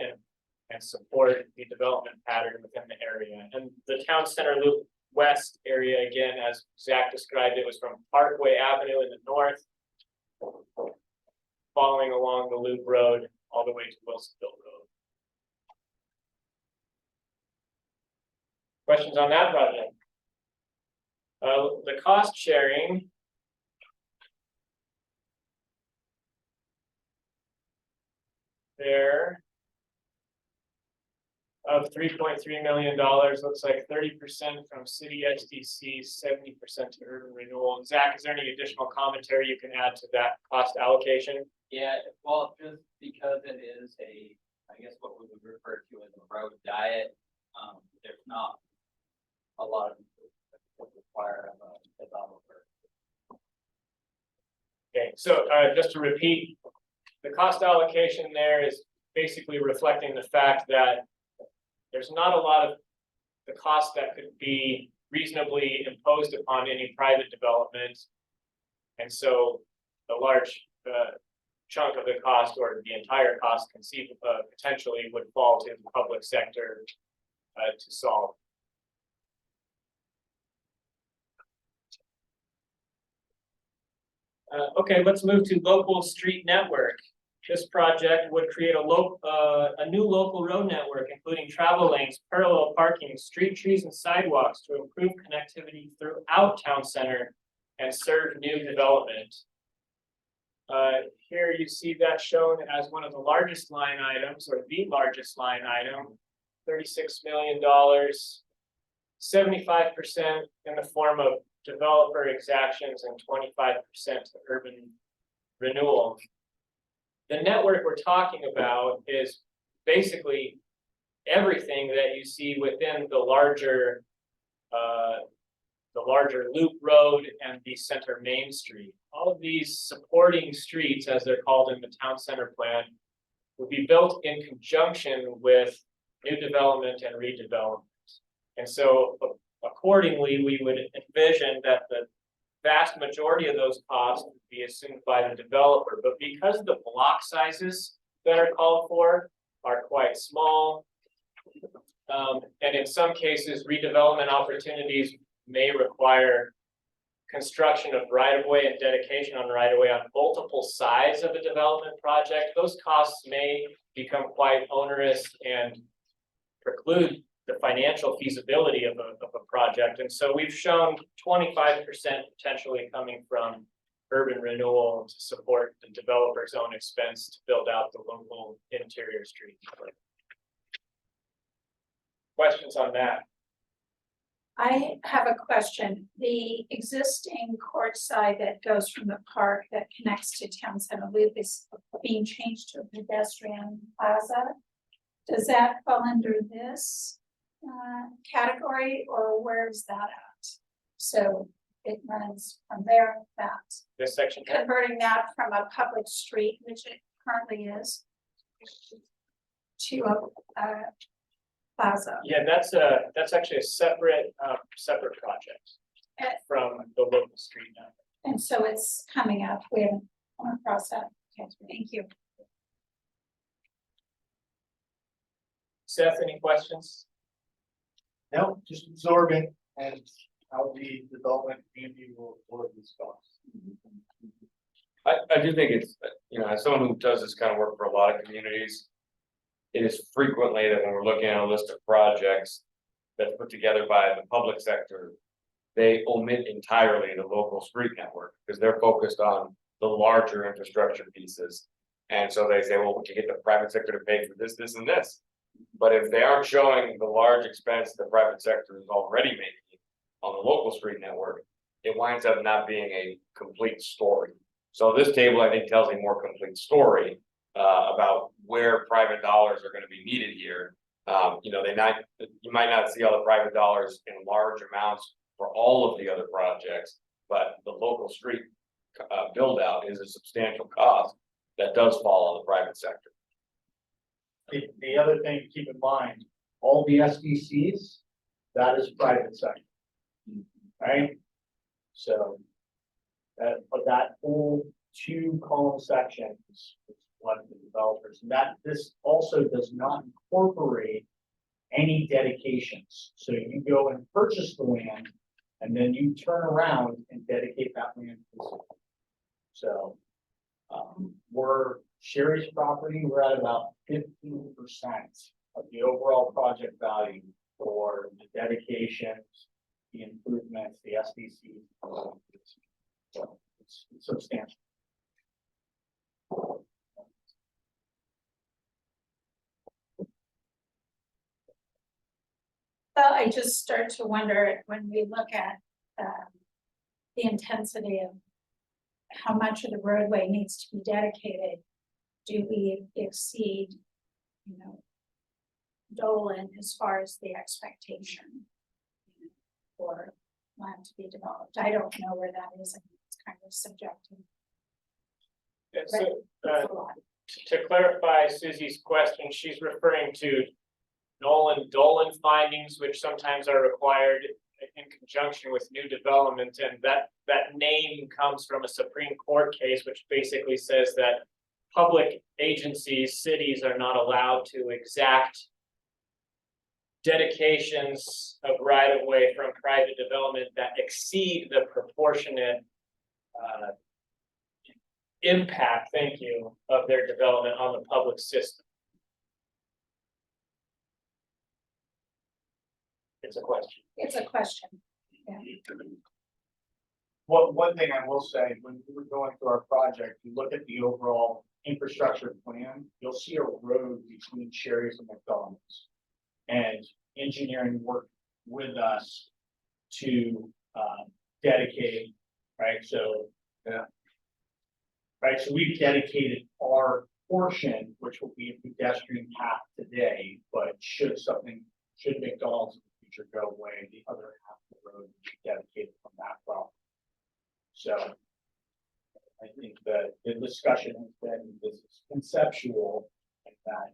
and support the development pattern within the area. And the Town Center Loop West area, again, as Zach described, it was from Parkway Avenue in the north, following along the Loop Road all the way to Wilsonville Road. Questions on that project? The cost sharing. There of $3.3 million, looks like 30% from city SDC, 70% to Urban Renewal. Zach, is there any additional commentary you can add to that cost allocation? Yeah, well, just because it is I guess what we would refer to as a road diet, there's not a lot of that require of a developer. Okay, so just to repeat, the cost allocation there is basically reflecting the fact that there's not a lot of the cost that could be reasonably imposed upon any private development. And so the large chunk of the cost, or the entire cost potentially, would fall to the public sector to solve. Okay, let's move to local street network. This project would create a new local road network, including travel lanes, parallel parking, street trees, and sidewalks to improve connectivity throughout town center and serve new development. Here you see that shown as one of the largest line items, or the largest line item, $36 million, 75% in the form of developer exactions and 25% to urban renewal. The network we're talking about is basically everything that you see within the larger loop road and the center main street. All of these supporting streets, as they're called in the town center plan, would be built in conjunction with new development and redevelopment. And so accordingly, we would envision that the vast majority of those costs would be assumed by the developer, but because the block sizes that are called for are quite small, and in some cases, redevelopment opportunities may require construction of right-of-way and dedication on right-of-way on multiple sides of a development project, those costs may become quite onerous and preclude the financial feasibility of a project. And so we've shown 25% potentially coming from urban renewal to support the developer's own expense to build out the local interior street. Questions on that? I have a question. The existing court side that goes from the park that connects to Town Center Loop is being changed to a pedestrian plaza. Does that fall under this category, or where's that at? So it runs from there, that, This section, converting that from a public street, which it currently is, to a plaza. yeah, that's actually a separate project from the local street now. And so it's coming up. We haven't come across that. Okay, thank you. Seth, any questions? No, just absorbing and how the development community will absorb these costs. I do think it's, as someone who does this kind of work for a lot of communities, it is frequently that when we're looking at a list of projects that's put together by the public sector, they omit entirely the local street network because they're focused on the larger infrastructure pieces. And so they say, well, we can get the private sector to pay for this, this, and this. But if they aren't showing the large expense the private sector is already making on the local street network, it winds up not being a complete story. So this table, I think, tells a more complete story about where private dollars are going to be needed here. You might not see all the private dollars in large amounts for all of the other projects, but the local street build out is a substantial cost that does fall on the private sector. The other thing to keep in mind, all the SDCs, that is private sector. Right? So that whole 2-column section is what the developers, and that this also does not incorporate any dedications. So you go and purchase the land and then you turn around and dedicate that land to the city. So we're Sherry's property, we're at about 15% of the overall project value for the dedications, the improvements, the SDCs. So it's substantial. Well, I just start to wonder when we look at the intensity of how much of the roadway needs to be dedicated. Do we exceed, Dolan as far as the expectation for land to be developed? I don't know where that is. I think it's kind of subjective. Yeah, Right. so, It's a lot. to clarify Susie's question, she's referring to Dolan findings, which sometimes are required in conjunction with new development, and that name comes from a Supreme Court case, which basically says that public agencies, cities are not allowed to exact dedications of right-of-way from private development that exceed the proportionate impact, thank you, of their development on the public system. It's a question. It's a question. Yeah. One thing I will say, when we were going through our project, you look at the overall infrastructure plan, you'll see a road between Sherry's and McDonald's. And engineering worked with us to dedicate, right, so. Yeah. Right, so we've dedicated our portion, which will be a pedestrian path today, but should McDonald's in the future go away, the other half of the road will be dedicated from that property. So. I think that the discussion has been, this is conceptual, and that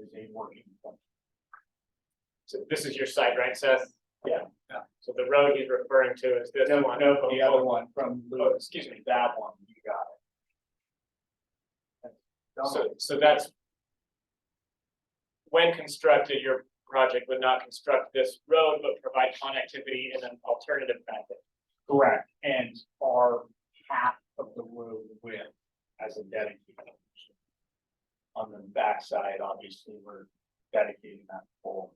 is a working point. So this is your site, right, Seth? Yeah. So the road he's referring to is this No, one. no, the other one from, Oh, excuse me. that one, you got it. So that's. When constructed, your project would not construct this road, but provide connectivity in an alternative method. Correct, and our half of the road width as a dedicated. On the backside, obviously, we're dedicating that full.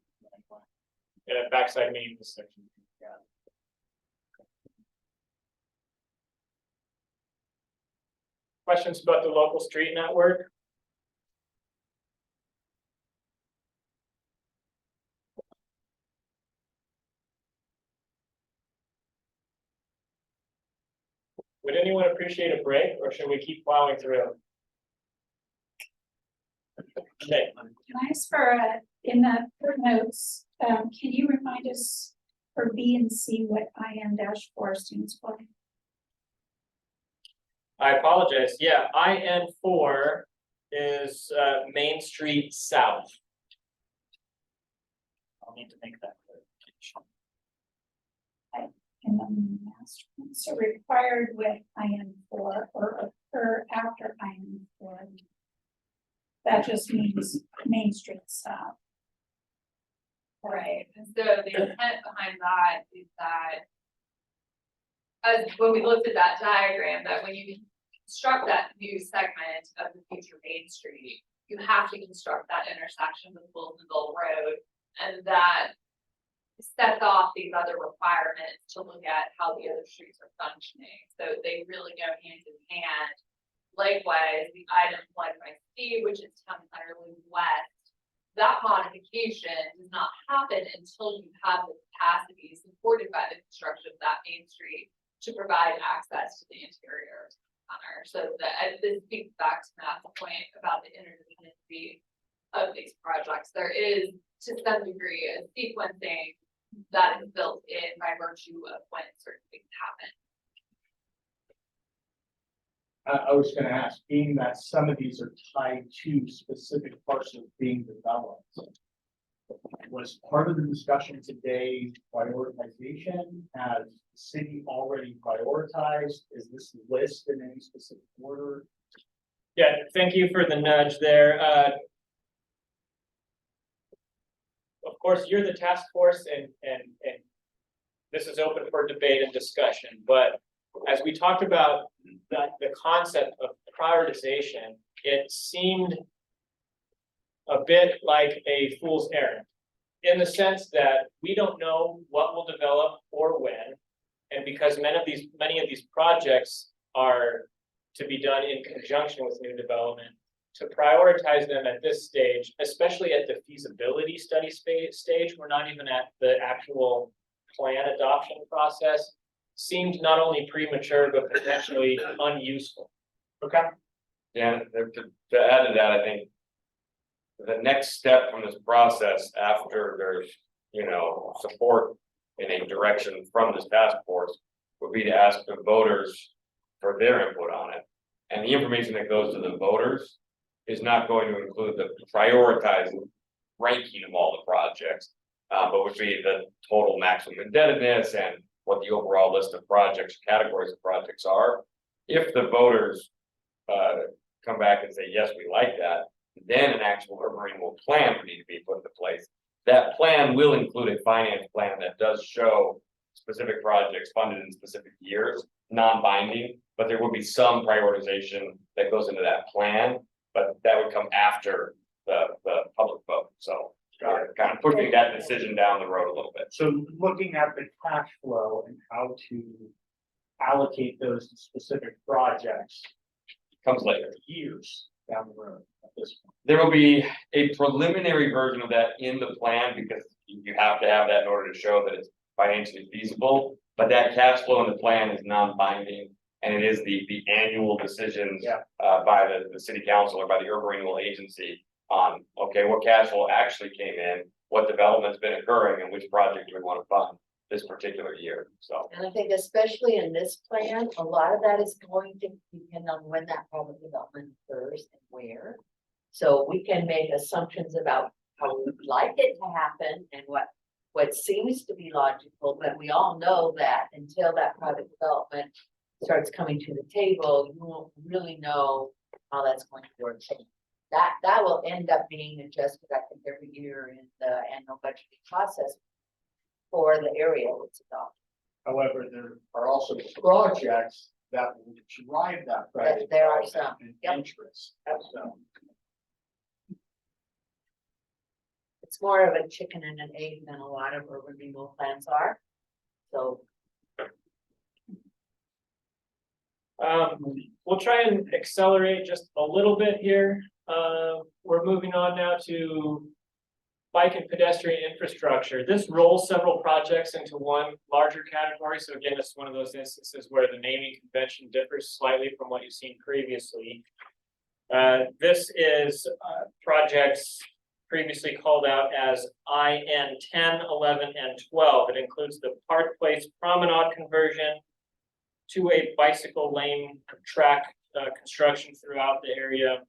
And backside means this section. Yeah. Questions about the local street network? Would anyone appreciate a break, or should we keep plowing through? Okay, Can I ask for, in the footnotes, can you remind us for B and C what IN-4 stands for? I apologize. Yeah, IN4 is Main Street South. I'll need to make that clarification. In the master plan, so required with IN-4 or occur after IN-4. That just means Main Street South. Right, and so the intent behind that is that. As when we looked at that diagram, that when you construct that new segment of the future Main Street, you have to construct that intersection with Wilsonville Road. And that sets off these other requirements to look at how the other streets are functioning, so they really go hand in hand. Likewise, the items like my C, which is Town Center West, that modification does not happen until you have the capacity supported by the construction of that Main Street to provide access to the interior of the center. So that this speaks back to Matt's point about the interdependency of these projects. There is, to some degree, a sequencing that is built in by virtue of when certain things happen. I was gonna ask, being that some of these are tied to specific parcels being developed. Was part of the discussion today prioritization? Has the city already prioritized? Is this list in any specific order? Yeah, thank you for the nudge there. Of course, you're the task force and this is open for debate and discussion, but as we talked about the concept of prioritization, it seemed a bit like a fool's errand in the sense that we don't know what will develop or when. And because many of these projects are to be done in conjunction with new development, to prioritize them at this stage, especially at the feasibility study stage, we're not even at the actual plan adoption process, seemed not only premature, but potentially unuseful. Okay. Yeah, to add to that, I think. The next step from this process, after there's, support in a direction from this task force, would be to ask the voters for their input on it. And the information that goes to the voters is not going to include the prioritized ranking of all the projects, but would be the total maximum indebtedness and what the overall list of projects, categories of projects are. If the voters come back and say, yes, we like that, then an actual urban renewal plan would need to be put into place. That plan will include a finance plan that does show specific projects funded in specific years, non-binding, but there will be some prioritization that goes into that plan, but that would come after the public vote. So kind of pushing that decision down the road a little bit. So looking at the cash flow and how to allocate those to specific projects Comes later. years down the road at this point. There will be a preliminary version of that in the plan because you have to have that in order to show that it's financially feasible. But that cash flow in the plan is non-binding, and it is the annual decisions. Yeah. By the city council or by the urban renewal agency on, okay, what cash flow actually came in, what development's been occurring, and which project do we want to fund this particular year, so. And I think especially in this plan, a lot of that is going to depend on when that public development occurs and where. So we can make assumptions about how we would like it to happen and what seems to be logical, but we all know that until that private development starts coming to the table, you won't really know how that's going to work. So that will end up being adjusted, I think, every year in the annual budgeting process for the area it's adopted. However, there are also projects that will drive that. private There are development some, and yep. Interest, so. It's more of a chicken and an egg than a lot of urban renewal plans are. So We'll try and accelerate just a little bit here. We're moving on now to bike and pedestrian infrastructure. This rolls several projects into one larger category. So again, this is one of those instances where the naming convention differs slightly from what you've seen previously. This is projects previously called out as IN 10, 11, and 12. It includes the Park Place Promenade conversion to a bicycle lane track construction throughout the area,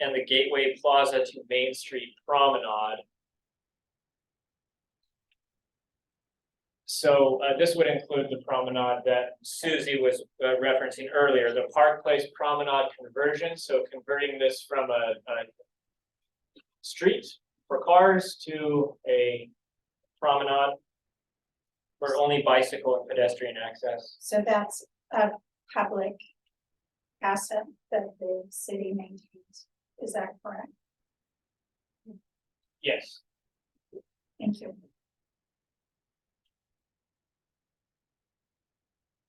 and the Gateway Plaza to Main Street Promenade. So this would include the promenade that Susie was referencing earlier, the Park Place Promenade conversion. So converting this from a street for cars to a promenade for only bicycle and pedestrian access. So that's a public asset that the city maintains. Is that correct? Yes. Thank you.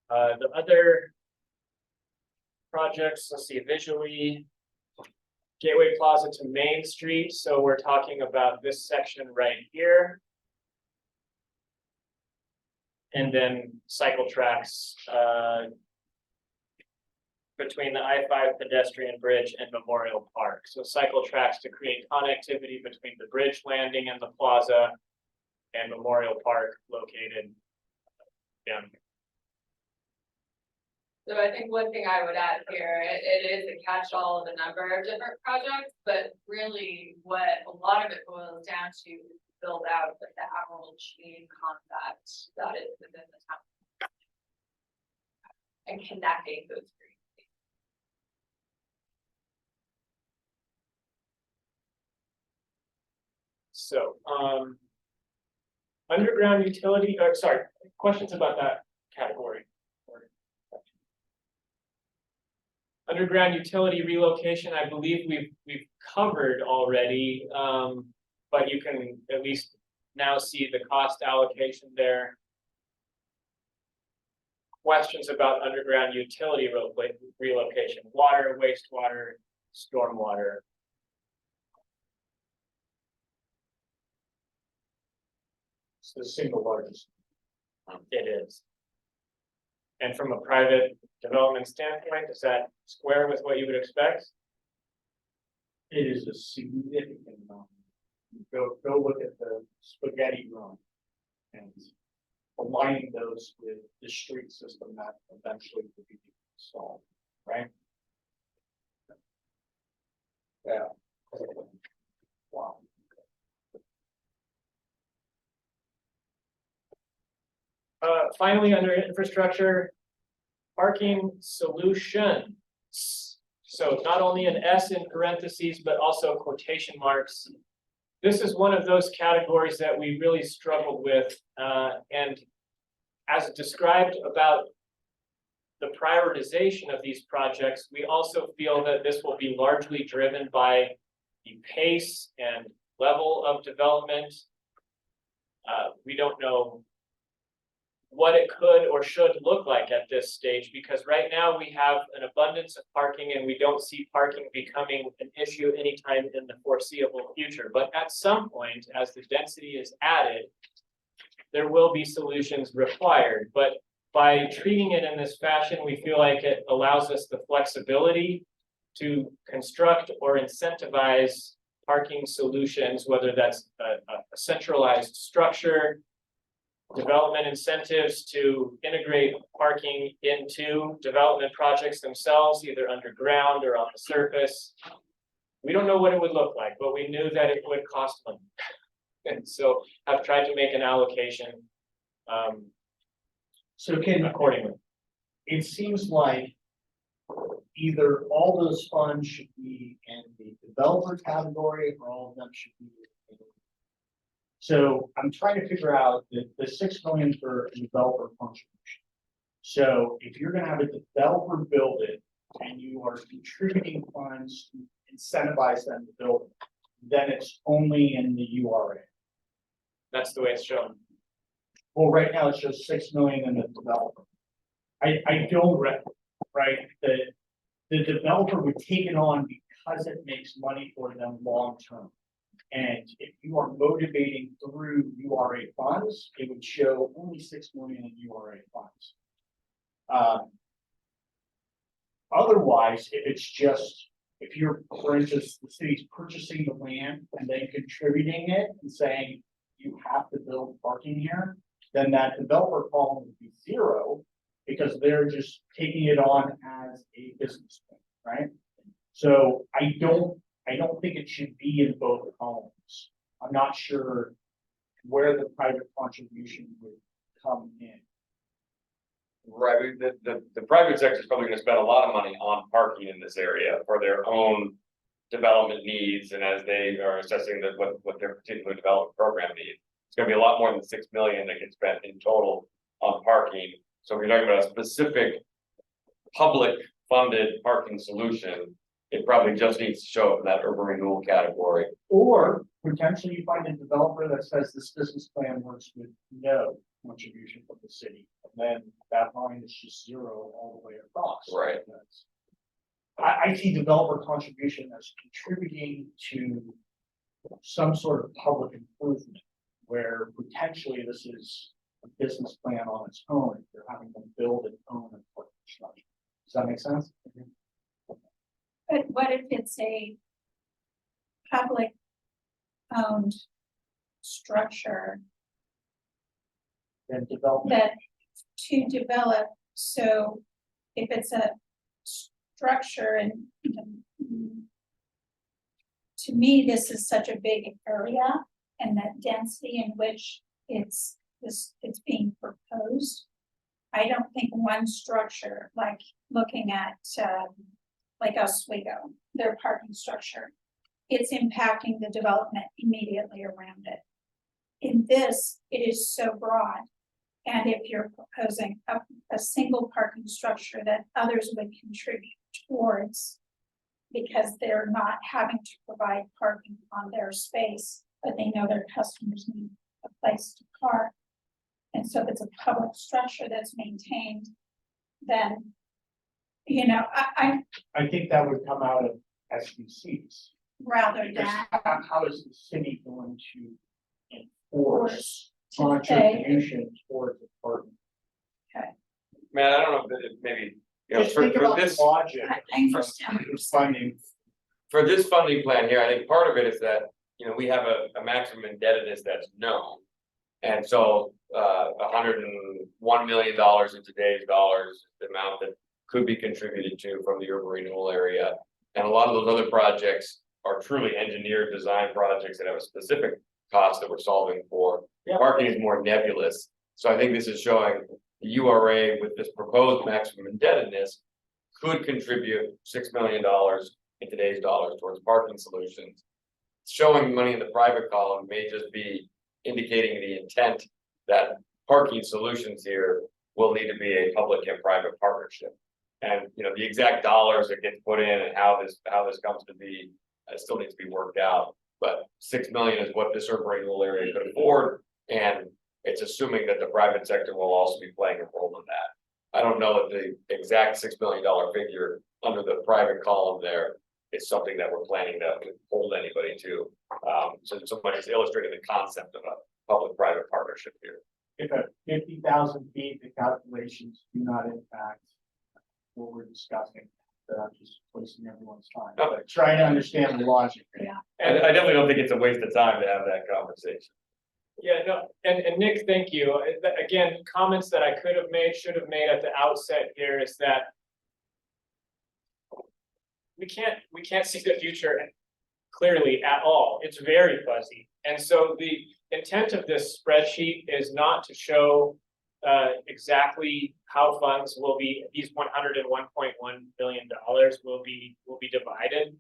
The other projects, let's see, visually, Gateway Plaza to Main Street. So we're talking about this section right here. And then cycle tracks between the I-5 pedestrian bridge and Memorial Park. So cycle tracks to create connectivity between the bridge landing and the plaza and Memorial Park located down here. So I think one thing I would add here, it is a catch-all of a number of different projects, but really what a lot of it boils down to is build out like the Admiral chain concept that is within the town. And connecting those three. So, underground utility, or sorry, questions about that category? Underground utility relocation, I believe we've covered already, but you can at least now see the cost allocation there. Questions about underground utility relocation, water, wastewater, stormwater. It's the single largest. It is. And from a private development standpoint, does that square with what you would expect? It is a significant amount. Go look at the spaghetti run and aligning those with the street system that eventually will be installed, right? Yeah. Wow. Finally, under infrastructure, parking solutions. So not only an S in parentheses, but also quotation marks. This is one of those categories that we really struggled with, and as described about the prioritization of these projects, we also feel that this will be largely driven by the pace and level of development. We don't know what it could or should look like at this stage, because right now we have an abundance of parking and we don't see parking becoming an issue anytime in the foreseeable future. But at some point, as the density is added, there will be solutions required, but by treating it in this fashion, we feel like it allows us the flexibility to construct or incentivize parking solutions, whether that's a centralized structure, development incentives to integrate parking into development projects themselves, either underground or on the surface. We don't know what it would look like, but we knew that it would cost money. And so I've tried to make an allocation So Ken, accordingly. it seems like either all those funds should be in the developer category or all of them should be. So I'm trying to figure out the 6 million for a developer contribution. So if you're gonna have a developer build it and you are contributing funds to incentivize them to build it, then it's only in the URA. That's the way it's shown. Well, right now it shows 6 million in the developer. I don't right, the developer would take it on because it makes money for them long term. And if you are motivating through URA funds, it would show only 6 million in URA funds. Otherwise, if it's just, if you're, for instance, the city's purchasing the land and then contributing it and saying you have to build parking here, then that developer column would be 0 because they're just taking it on as a business plan, right? So I don't think it should be in both columns. I'm not sure where the private contribution would come in. Right, I mean, the private sector is probably gonna spend a lot of money on parking in this area for their own development needs, and as they are assessing what their particular development program needs. It's gonna be a lot more than 6 million that gets spent in total on parking. So if you're talking about a specific public funded parking solution, it probably just needs to show up in that urban renewal category. Or potentially you find a developer that says this business plan works with no contribution from the city. And then that line is just 0 all the way across. Right. I see developer contribution as contributing to some sort of public improvement. Where potentially this is a business plan on its own, if you're having them build and own a parking structure. Does that make sense? But what if it's a public owned structure Then development. that to develop, so if it's a structure and to me, this is such a big area and that density in which it's being proposed. I don't think one structure, like looking at like Oswego, their parking structure, it's impacting the development immediately around it. In this, it is so broad. And if you're proposing a single parking structure that others would contribute towards, because they're not having to provide parking on their space, but they know their customers need a place to park. And so if it's a public structure that's maintained, then, you know, I think that would come out of SBCs. rather Because than, how is the city going to enforce to say, contribution towards the parking? Man, I don't know if maybe, you know, Just for think about the this, logic. I understand what you're saying. Funding. for this funding plan here, I think part of it is that, you know, we have a maximum indebtedness that's known. And so, $101 million in today's dollars, the amount that could be contributed to from the urban renewal area. And a lot of those other projects are truly engineered design projects that have a specific cost that we're solving for. Yeah. Parking is more nebulous. So I think this is showing the URA with this proposed maximum indebtedness could contribute $6 million in today's dollars towards parking solutions. Showing money in the private column may just be indicating the intent that parking solutions here will need to be a public and private partnership. And, you know, the exact dollars that get put in and how this comes to be, still needs to be worked out. But 6 million is what this urban renewal area could afford, and it's assuming that the private sector will also be playing a role in that. I don't know that the exact $6 million figure under the private column there is something that we're planning to hold anybody to. So somebody's illustrating the concept of a public-private partnership here. if at 50,000 feet, the calculations do not impact what we're discussing, that I'm just wasting everyone's time, but trying to understand the logic. Yeah. I definitely don't think it's a waste of time to have that conversation. Yeah, no, and Nick, thank you. Again, comments that I could have made, should have made at the outset here is that we can't see the future clearly at all. It's very fuzzy. And so the intent of this spreadsheet is not to show exactly how funds will be, these $101.1 billion will be divided.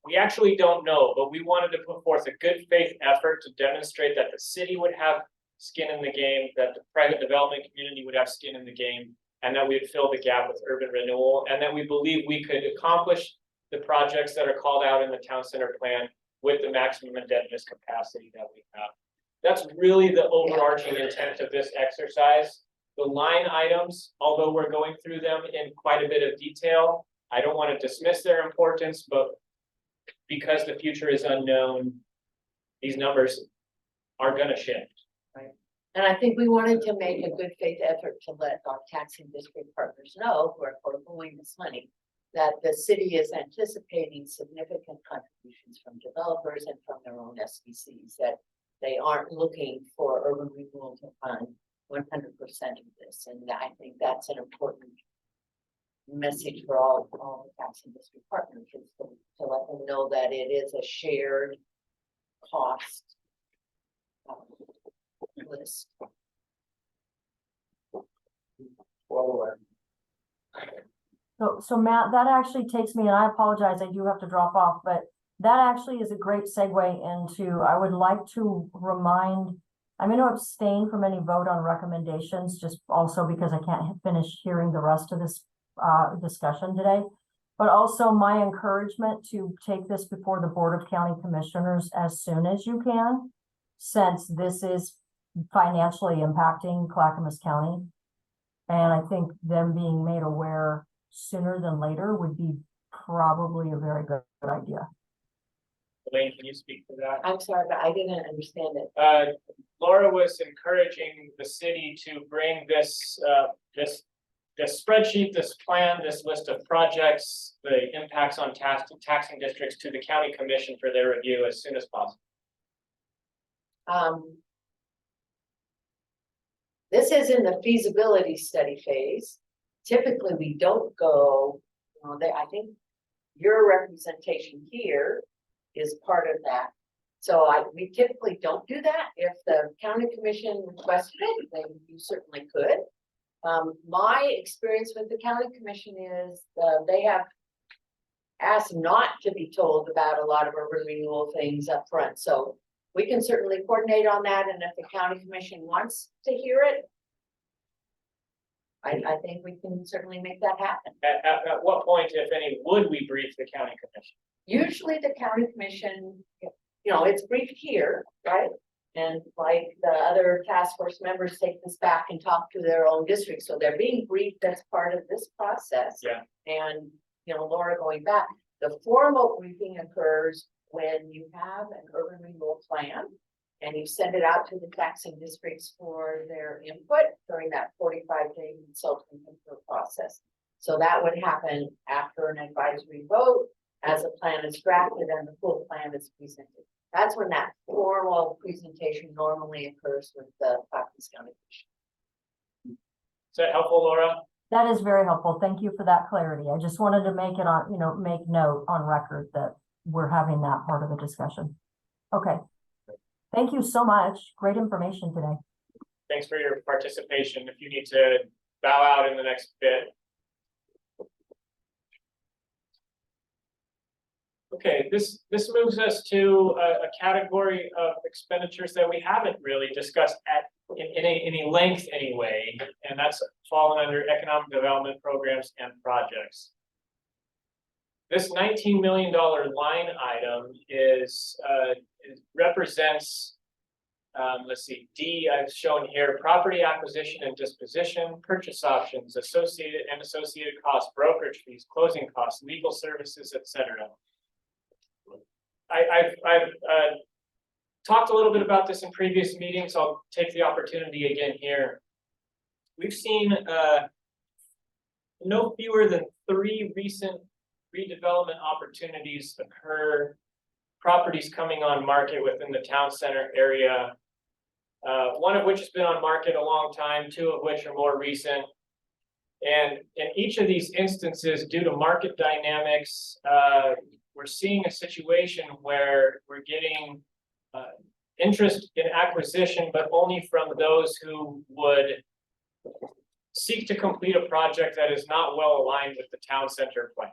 We actually don't know, but we wanted to put forth a good faith effort to demonstrate that the city would have skin in the game, that the private development community would have skin in the game, and that we'd fill the gap with urban renewal, and that we believe we could accomplish the projects that are called out in the town center plan with the maximum indebtedness capacity that we have. That's really the overarching intent of this exercise. The line items, although we're going through them in quite a bit of detail, I don't want to dismiss their importance, but because the future is unknown, these numbers are going to shift. And I think we wanted to make a good faith effort to let our taxing district partners know who are foregoing this money, that the city is anticipating significant contributions from developers and from their own SBCs, that they aren't looking for urban renewal to fund 100% of this. And I think that's an important message for all the taxing district partners, is to let them know that it is a shared cost list. So Matt, that actually takes me, and I apologize, I do have to drop off, but that actually is a great segue into, I would like to remind, I'm going to abstain from any vote on recommendations, just also because I can't finish hearing the rest of this discussion today. But also my encouragement to take this before the Board of County Commissioners as soon as you can, since this is financially impacting Clackamas County. And I think them being made aware sooner than later would be probably a very good idea. Elaine, can you speak to that? I'm sorry, but I didn't understand it. Laura was encouraging the city to bring this spreadsheet, this plan, this list of projects, the impacts on taxing districts to the county commission for their review as soon as possible. This is in the feasibility study phase. Typically, we don't go, I think your representation here is part of that. So we typically don't do that. If the county commission requested it, then you certainly could. My experience with the county commission is they have asked not to be told about a lot of urban renewal things up front. So we can certainly coordinate on that, and if the county commission wants to hear it, I think we can certainly make that happen. At what point, if any, would we brief the county commission? Usually the county commission, it's briefed here, right? And like the other task force members take this back and talk to their own district. So they're being briefed as part of this process. Yeah. And, Laura, going back, the formal briefing occurs when you have an urban renewal plan and you send it out to the taxing districts for their input during that 45-day consulting input process. So that would happen after an advisory vote, as a plan is drafted and the full plan is presented. That's when that formal presentation normally occurs with the Clackamas County Commission. Is that helpful, Laura? That is very helpful. Thank you for that clarity. I just wanted to make it on, make note on record that we're having that part of the discussion. Okay. Thank you so much. Great information today. Thanks for your participation. If you need to bow out in the next bit. Okay, this moves us to a category of expenditures that we haven't really discussed in any length anyway, and that's fallen under economic development programs and projects. This $19 million line item represents, let's see, D I've shown here, property acquisition and disposition, purchase options, associated costs, brokerage fees, closing costs, legal services, etc. I've talked a little bit about this in previous meetings. I'll take the opportunity again here. We've seen no fewer than 3 recent redevelopment opportunities occur. Properties coming on market within the town center area. One of which has been on market a long time, 2 of which are more recent. And in each of these instances, due to market dynamics, we're seeing a situation where we're getting interest in acquisition, but only from those who would seek to complete a project that is not well aligned with the town center plan.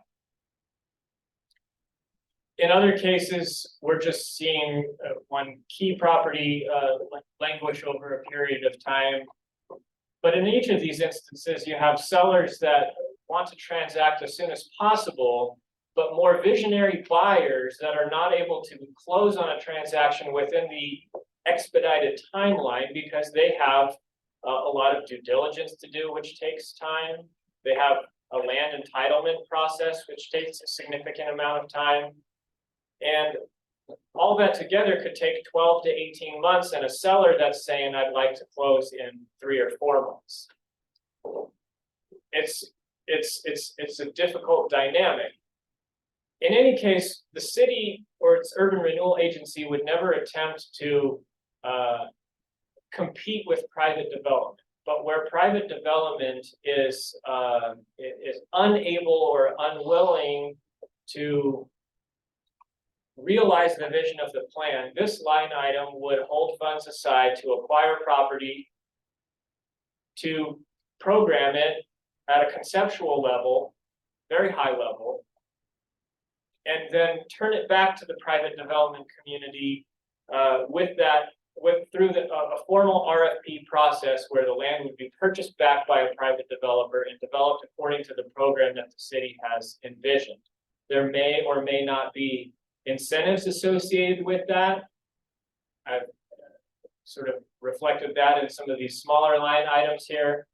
In other cases, we're just seeing one key property languish over a period of time. But in each of these instances, you have sellers that want to transact as soon as possible, but more visionary buyers that are not able to close on a transaction within the expedited timeline because they have a lot of due diligence to do, which takes time. They have a land entitlement process, which takes a significant amount of time. And all that together could take 12 to 18 months, and a seller that's saying, I'd like to close in 3 or 4 months. It's a difficult dynamic. In any case, the city or its urban renewal agency would never attempt to compete with private development. But where private development is unable or unwilling to realize the vision of the plan, this line item would hold funds aside to acquire property, to program it at a conceptual level, very high level, and then turn it back to the private development community through a formal RFP process where the land would be purchased back by a private developer and developed according to the program that the city has envisioned. There may or may not be incentives associated with that. I've sort of reflected that in some of these smaller line items here.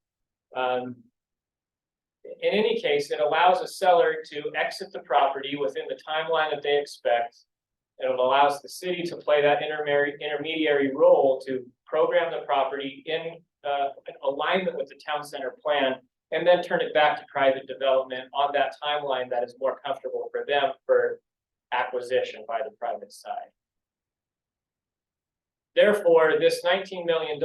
In any case, it allows a seller to exit the property within the timeline that they expect. And it allows the city to play that intermediary role to program the property in alignment with the town center plan, and then turn it back to private development on that timeline that is more comfortable for them for acquisition by the private side. Therefore, this $19 million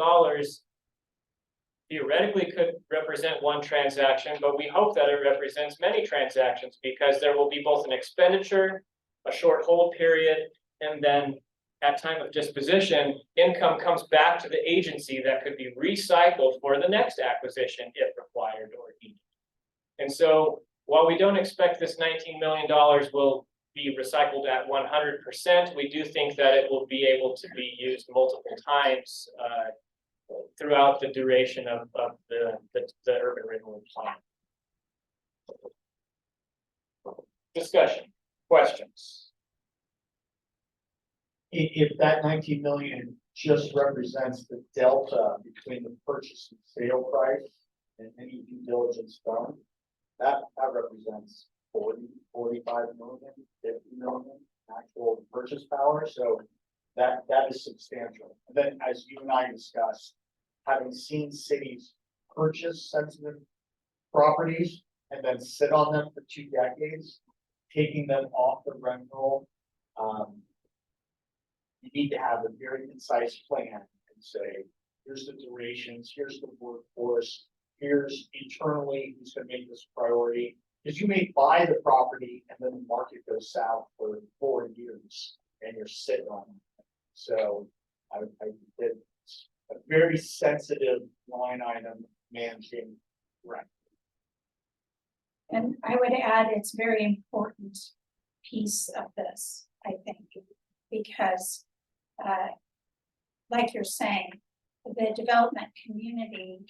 theoretically could represent one transaction, but we hope that it represents many transactions because there will be both an expenditure, a short hold period, and then at time of disposition, income comes back to the agency that could be recycled for the next acquisition if required or needed. And so while we don't expect this $19 million will be recycled at 100%, we do think that it will be able to be used multiple times throughout the duration of the urban renewal plan. Discussion, questions? If that 19 million just represents the delta between the purchase and sale price and any due diligence done, that represents 40, 45 million, 50 million actual purchase power. So that is substantial. And then, as you and I discussed, having seen cities purchase sensitive properties and then sit on them for 2 decades, taking them off the rent roll, you need to have a very concise plan and say, here's the durations, here's the workforce, here's internally who's going to make this a priority. Because you may buy the property and then the market goes south for 4 years and you're sitting on it. So I did a very sensitive line item managing rent. And I would add, it's a very important piece of this, I think, because like you're saying, the development community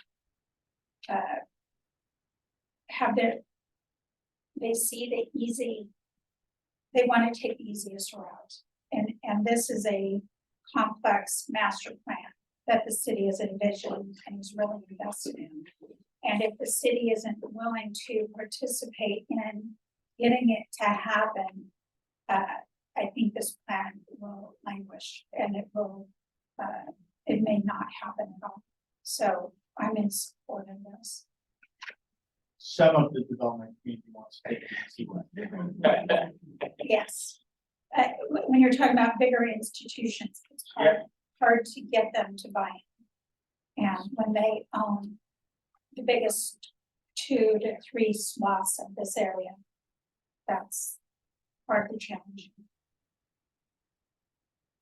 they see the easy, they want to take the easiest route. And this is a complex master plan that the city has envisioned and is really invested in. And if the city isn't willing to participate in getting it to happen, I think this plan will languish and it may not happen at all. So I'm in support of this. Some of the development community wants to take it and see what. Yes. When you're talking about bigger institutions, it's hard to get them to buy in. And when they own the biggest 2 to 3 swaths of this area, that's part of the challenge.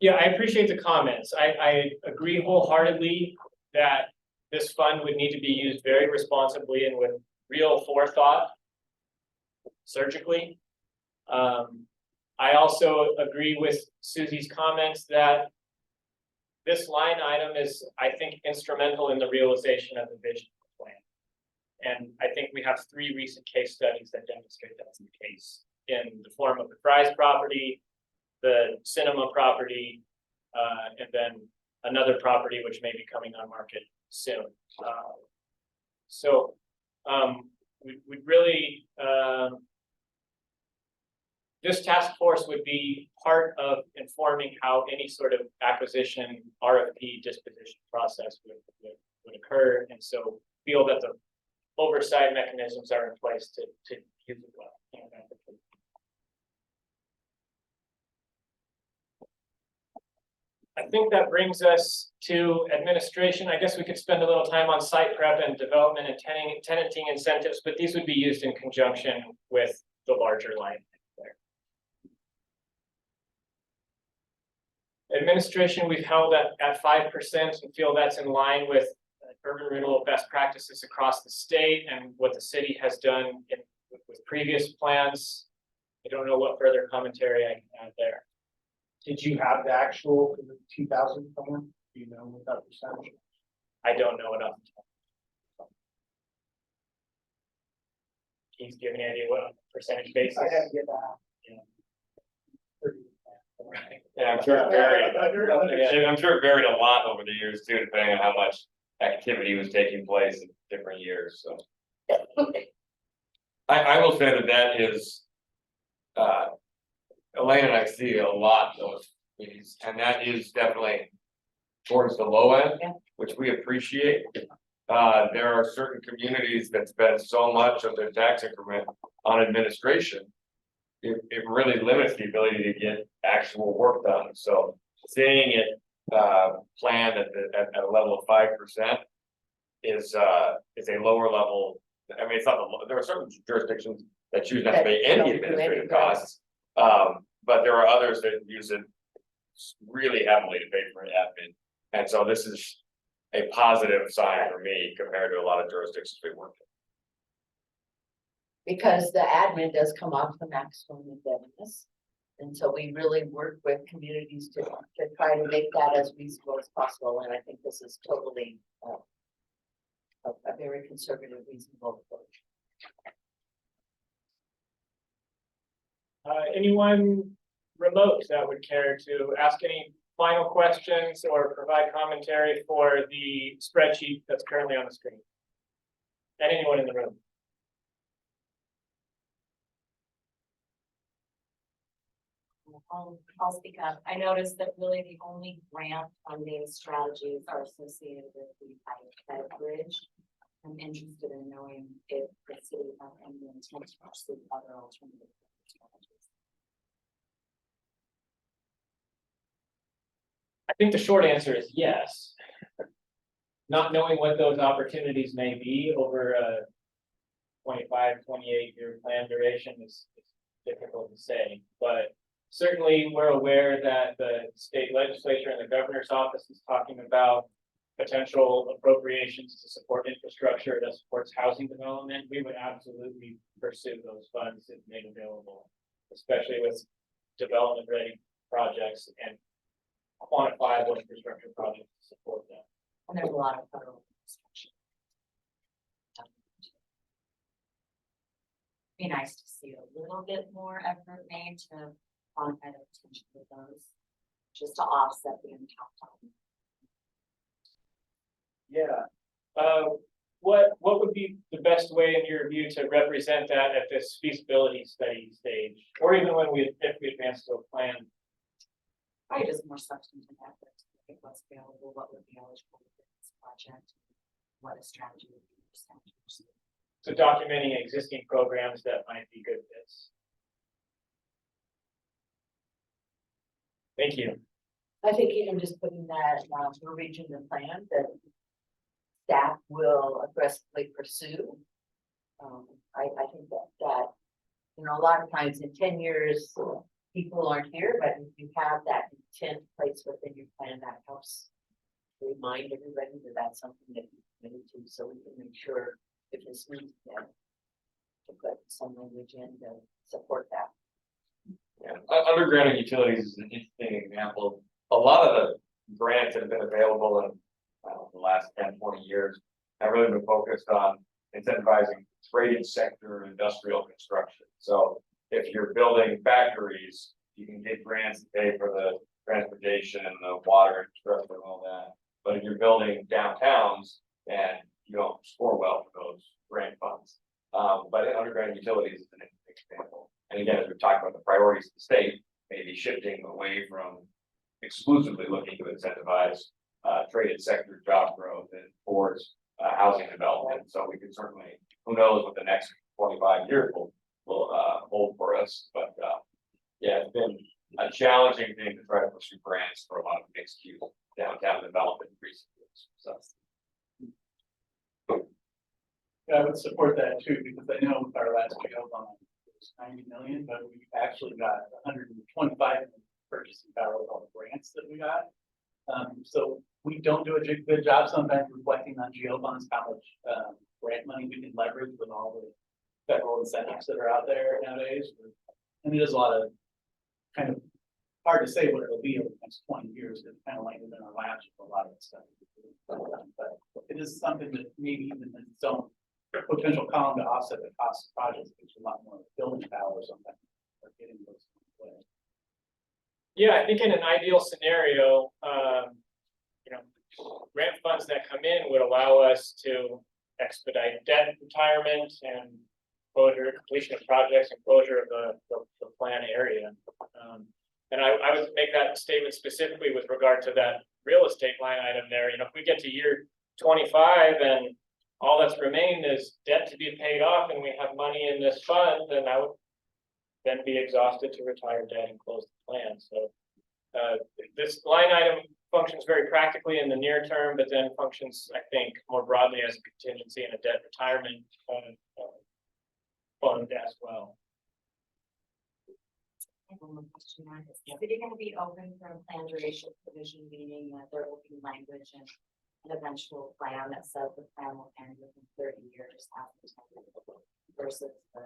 Yeah, I appreciate the comments. I agree wholeheartly that this fund would need to be used very responsibly and with real forethought, surgically. I also agree with Susie's comments that this line item is, I think, instrumental in the realization of the vision plan. And I think we have 3 recent case studies that demonstrate that's the case in the form of the Fry's property, the cinema property, and then another property which may be coming on market soon. We really, this task force would be part of informing how any sort of acquisition RFP disposition process would occur, and so feel that the oversight mechanisms are in place to use it well. I think that brings us to administration. I guess we could spend a little time on site prep and development and tenanting incentives, but these would be used in conjunction with the larger line there. Administration we've held at 5% and feel that's in line with urban renewal best practices across the state and what the city has done with previous plans. I don't know what further commentary I can add there. Did you have the actual for the 2000 plan? Do you know what that percentage? I don't know enough. He's giving any what percentage basis? I had to get that. Yeah, I'm sure it varied a lot over the years too, depending on how much activity was taking place in different years, so. I will say that is, Elaine and I see a lot of these, and that is definitely towards the low end, Yeah. which we appreciate. There are certain communities that spend so much of their tax increment on administration. It really limits the ability to get actual work done, so seeing it planned at a level of 5% is a lower level. I mean, it's not there are certain jurisdictions that choose not to pay any administrative costs. But there are others that use it really heavily to pay for admin. And so this is a positive sign for me compared to a lot of jurisdictions we work in. Because the admin does come off the maximum indebtedness. And so we really work with communities to try to make that as reasonable as possible. And I think this is totally a very conservative, reasonable approach. Anyone remote that would care to ask any final questions or provide commentary for the spreadsheet that's currently on the screen? And anyone in the room? I'll speak up. I noticed that really the only grant funding strategies are associated with the High Bridge. I'm interested in knowing if the city has any intent to pursue other alternative strategies. I think the short answer is yes. Not knowing what those opportunities may be over a 25, 28-year plan duration is difficult to say, but certainly we're aware that the state legislature and the governor's office is talking about potential appropriations to support infrastructure that supports housing development. We would absolutely pursue those funds if made available, especially with development ready projects and quantifiable infrastructure projects to support them. And there's a lot of federal construction. Be nice to see a little bit more effort made to quantify the potential of those, just to offset the impact on. Yeah. what would be the best way in your view to represent that at this feasibility study stage? Or even when if we advance to a plan? Probably just more substantive efforts, like what's available, what would be eligible for this project, what a strategy would be for centers. So documenting existing programs that might be good fits. Thank you. I think even just putting that, verbiage in the plan that staff will aggressively pursue. I think that, you know, a lot of times in 10 years, people aren't here, but if you have that intent placed within your plan, that helps remind everybody that that's something that you're committed to, so we can make sure if this needs to put some language in to support that. Yeah, underground utilities is an interesting example. A lot of the grants that have been available in the last 10, 20 years have really been focused on incentivizing traded sector industrial construction. So if you're building factories, you can get grants to pay for the transportation and the water infrastructure and all that. But if you're building downtowns, and you don't score well for those grant funds. But in underground utilities is an interesting example. And again, as we've talked about the priorities of the state, maybe shifting away from exclusively looking to incentivize traded sector job growth and towards housing development. So we can certainly, who knows what the next 25 years will hold for us. But yeah, it's been a challenging thing to try to pursue grants for a lot of mixed use downtown development in recent years. So. I would support that too, because I know our last jail bond was 90 million, but we actually got 125 purchasing power with all the grants that we got. So we don't do a good job sometimes reflecting on jail bonds, how much grant money we can leverage with all the federal incentives that are out there nowadays. And there's a lot of kind of hard to say what it'll be over the next 20 years. It's kind of like in our laps with a lot of stuff. But it is something that maybe even in its own potential column to offset the cost of projects, there's a lot more building power sometimes. Or getting those. Yeah, I think in an ideal scenario, you know, grant funds that come in would allow us to expedite debt retirement and completion of projects and closure of the plan area. And I would make that statement specifically with regard to that real estate line item there. You know, if we get to year 25 and all that's remained is debt to be paid off and we have money in this fund, then I would then be exhausted to retire debt and close the plan. So this line item functions very practically in the near term, but then functions, I think, more broadly as a contingency and a debt retirement fund as well. I have one more question, Matt. Is the city going to be open for a plan duration provision, meaning that there will be language and an eventual plan that says the plan will end within 30 years after 10 years versus the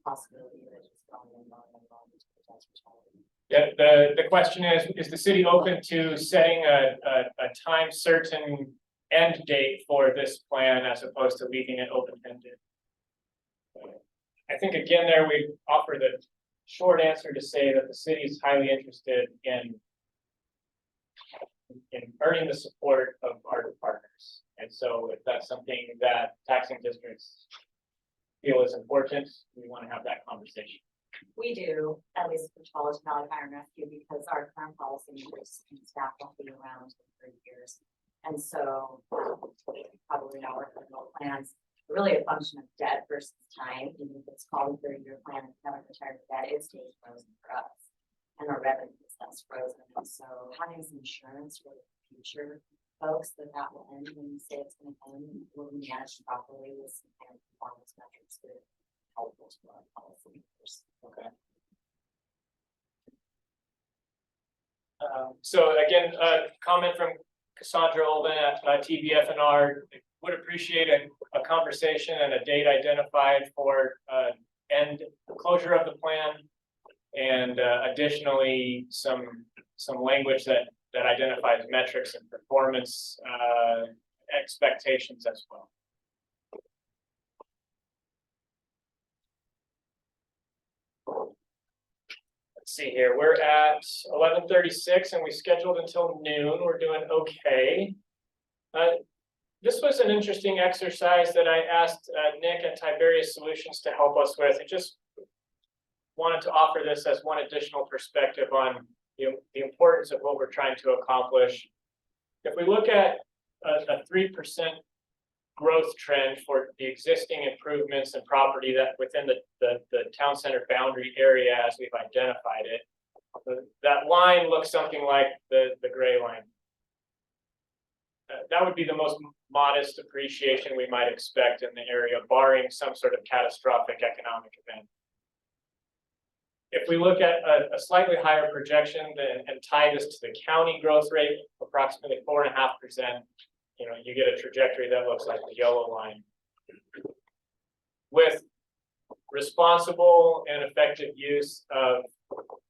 possibility that it's going in long to the debt retirement? Yeah, the question is the city open to setting a time certain end date for this plan as opposed to leaving it open-ended? I think again there we offer the short answer to say that the city is highly interested in earning the support of our partners. And so if that's something that taxing districts feel is important, we want to have that conversation. We do, at least for Charles Valley Fire and Rescue, because our current policy is staff won't be around for 30 years. And so probably not working on plans, really a function of debt versus time. Even if it's called a 30-year plan, if haven't retired debt, it stays frozen for us. And our revenue is less frozen. And so having some insurance for the future folks that will end when you say it's going to end will be managed properly with some kind of performance metrics that are helpful to our policy. Okay. So again, comment from Cassandra Olden at TBF&R. Would appreciate a conversation and a date identified for end closure of the plan, and additionally some language that identifies metrics and performance expectations as well. Let's see here, we're at 11:36 and we scheduled until noon. We're doing okay. This was an interesting exercise that I asked Nick at Tiberius Solutions to help us with. I just wanted to offer this as one additional perspective on the importance of what we're trying to accomplish. If we look at a 3% growth trend for the existing improvements and property that within the town center boundary area as we've identified it, that line looks something like the gray line. That would be the most modest appreciation we might expect in the area, barring some sort of catastrophic economic event. If we look at a slightly higher projection and tie this to the county growth rate, approximately 4.5%, you get a trajectory that looks like the yellow line. With responsible and effective use of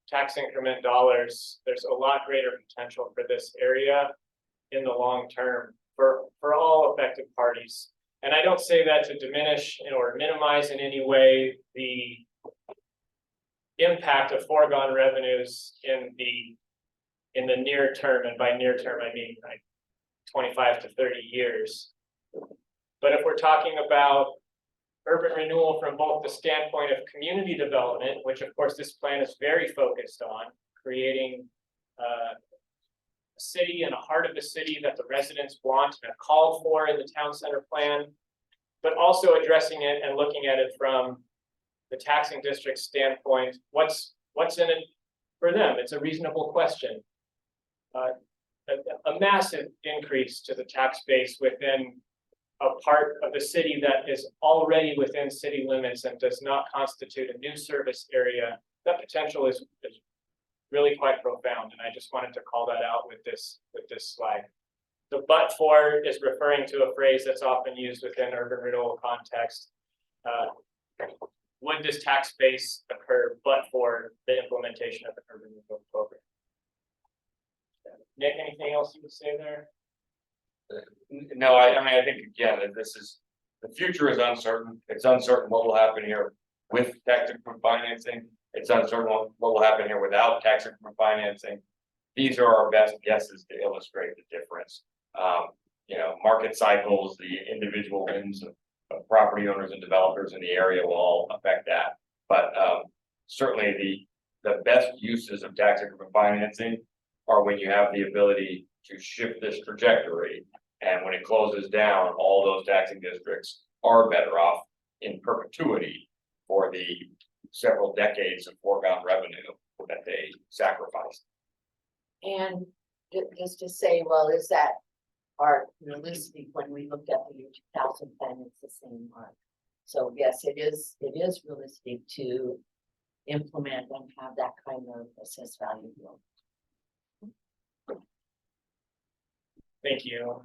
tax increment dollars, there's a lot greater potential for this area in the long term for all affected parties. And I don't say that to diminish or minimize in any way the impact of foregone revenues in the near term, and by near term I mean like 25 to 30 years. But if we're talking about urban renewal from both the standpoint of community development, which of course this plan is very focused on, creating a city and a heart of the city that the residents want and have called for in the town center plan, but also addressing it and looking at it from the taxing district standpoint, what's in it for them? It's a reasonable question. A massive increase to the tax base within a part of the city that is already within city limits and does not constitute a new service area. That potential is really quite profound, and I just wanted to call that out with this slide. The but for is referring to a phrase that's often used within urban renewal context. Would this tax base occur but for the implementation of the urban renewal program? Nick, anything else you would say there? No, I mean, I think again, that the future is uncertain. It's uncertain what will happen here with tax increment financing. It's uncertain what will happen here without tax increment financing. These are our best guesses to illustrate the difference. Market cycles, the individual whims of property owners and developers in the area will all affect that. But certainly the best uses of tax increment financing are when you have the ability to shift this trajectory. And when it closes down, all those taxing districts are better off in perpetuity for the several decades of foregone revenue that they sacrificed. And just to say, well, is that our realistic when we looked at the year 2000 plan, it's the same mark. So yes, it is realistic to implement and have that kind of assessed value growth. Thank you.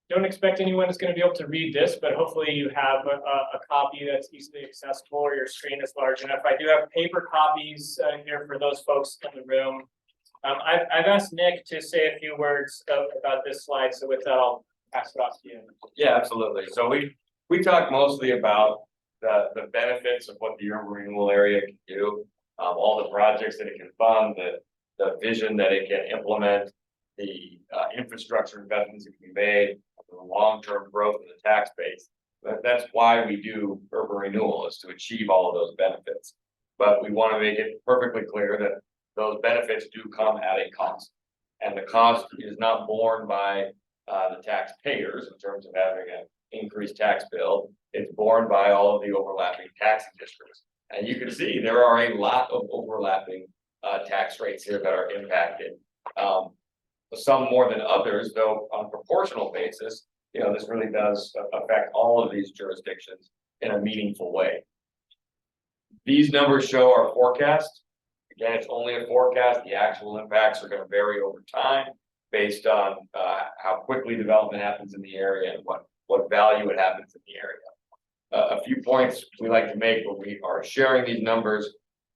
Don't expect anyone is going to be able to read this, but hopefully you have a copy that's easily accessible or your screen is large enough. I do have paper copies here for those folks in the room. I've asked Nick to say a few words about this slide, so with that I'll pass it off to you. Yeah, absolutely. So we talked mostly about the benefits of what the urban renewal area can do, all the projects that it can fund, the vision that it can implement, the infrastructure investments that can be made, the long-term growth of the tax base. That's why we do urban renewal, is to achieve all of those benefits. But we want to make it perfectly clear that those benefits do come at a cost. And the cost is not borne by the taxpayers in terms of having an increased tax bill. It's borne by all of the overlapping taxing districts. And you can see there are a lot of overlapping tax rates here that are impacted. Some more than others, though on a proportional basis, this really does affect all of these jurisdictions in a meaningful way. These numbers show our forecast. Again, it's only a forecast. The actual impacts are going to vary over time based on how quickly development happens in the area and what value it happens in the area. A few points we like to make when we are sharing these numbers.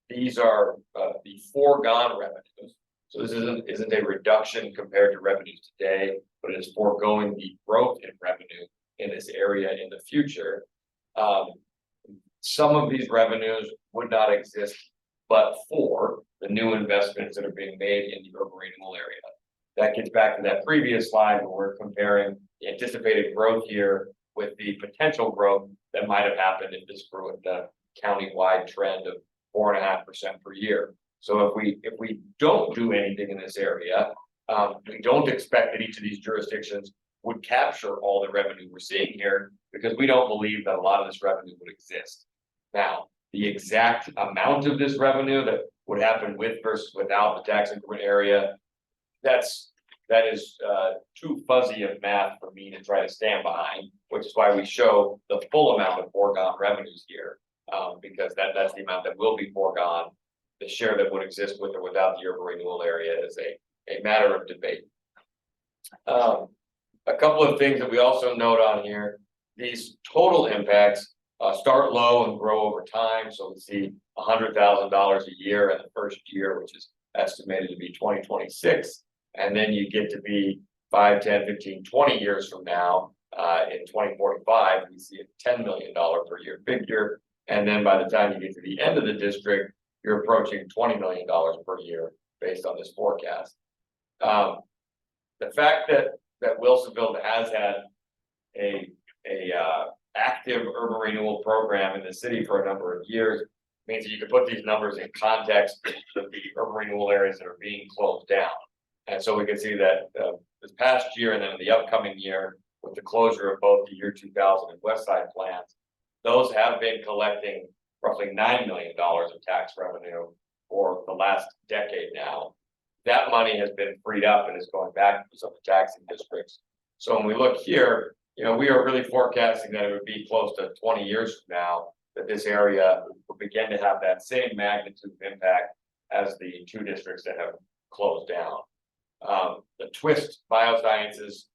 These are the foregone revenues. So this isn't a reduction compared to revenues today, but it is foregoing the growth in revenue in this area in the future. Some of these revenues would not exist but for the new investments that are being made in the urban renewal area. that gets back to that previous slide where we're comparing the anticipated growth here with the potential growth that might have happened if this grew at the countywide trend of 4.5% per year. So if we don't do anything in this area, we don't expect that each of these jurisdictions would capture all the revenue we're seeing here, because we don't believe that a lot of this revenue would exist. Now, the exact amount of this revenue that would happen with versus without the tax increment area, that is too fuzzy of math for me to try to stand behind, which is why we show the full amount of foregone revenues here, because that's the amount that will be foregone. The share that would exist with or without the urban renewal area is a matter of debate. A couple of things that we also note on here, these total impacts start low and grow over time. So we see $100,000 a year in the first year, which is estimated to be 2026. And then you get to be 5, 10, 15, 20 years from now, in 2045, we see a $10 million per year figure. And then by the time you get to the end of the district, you're approaching $20 million per year based on this forecast. The fact that Wilsonville has had a active urban renewal program in the city for a number of years means that you can put these numbers in context of the urban renewal areas that are being closed down. And so we can see that this past year and then the upcoming year, with the closure of both the year 2000 and West Side plans, those have been collecting roughly $9 million of tax revenue for the last decade now. That money has been freed up and is going back to some of the taxing districts. So when we look here, we are really forecasting that it would be close to 20 years from now that this area will begin to have that same magnitude of impact as the two districts that have closed down. The Twist Biosciences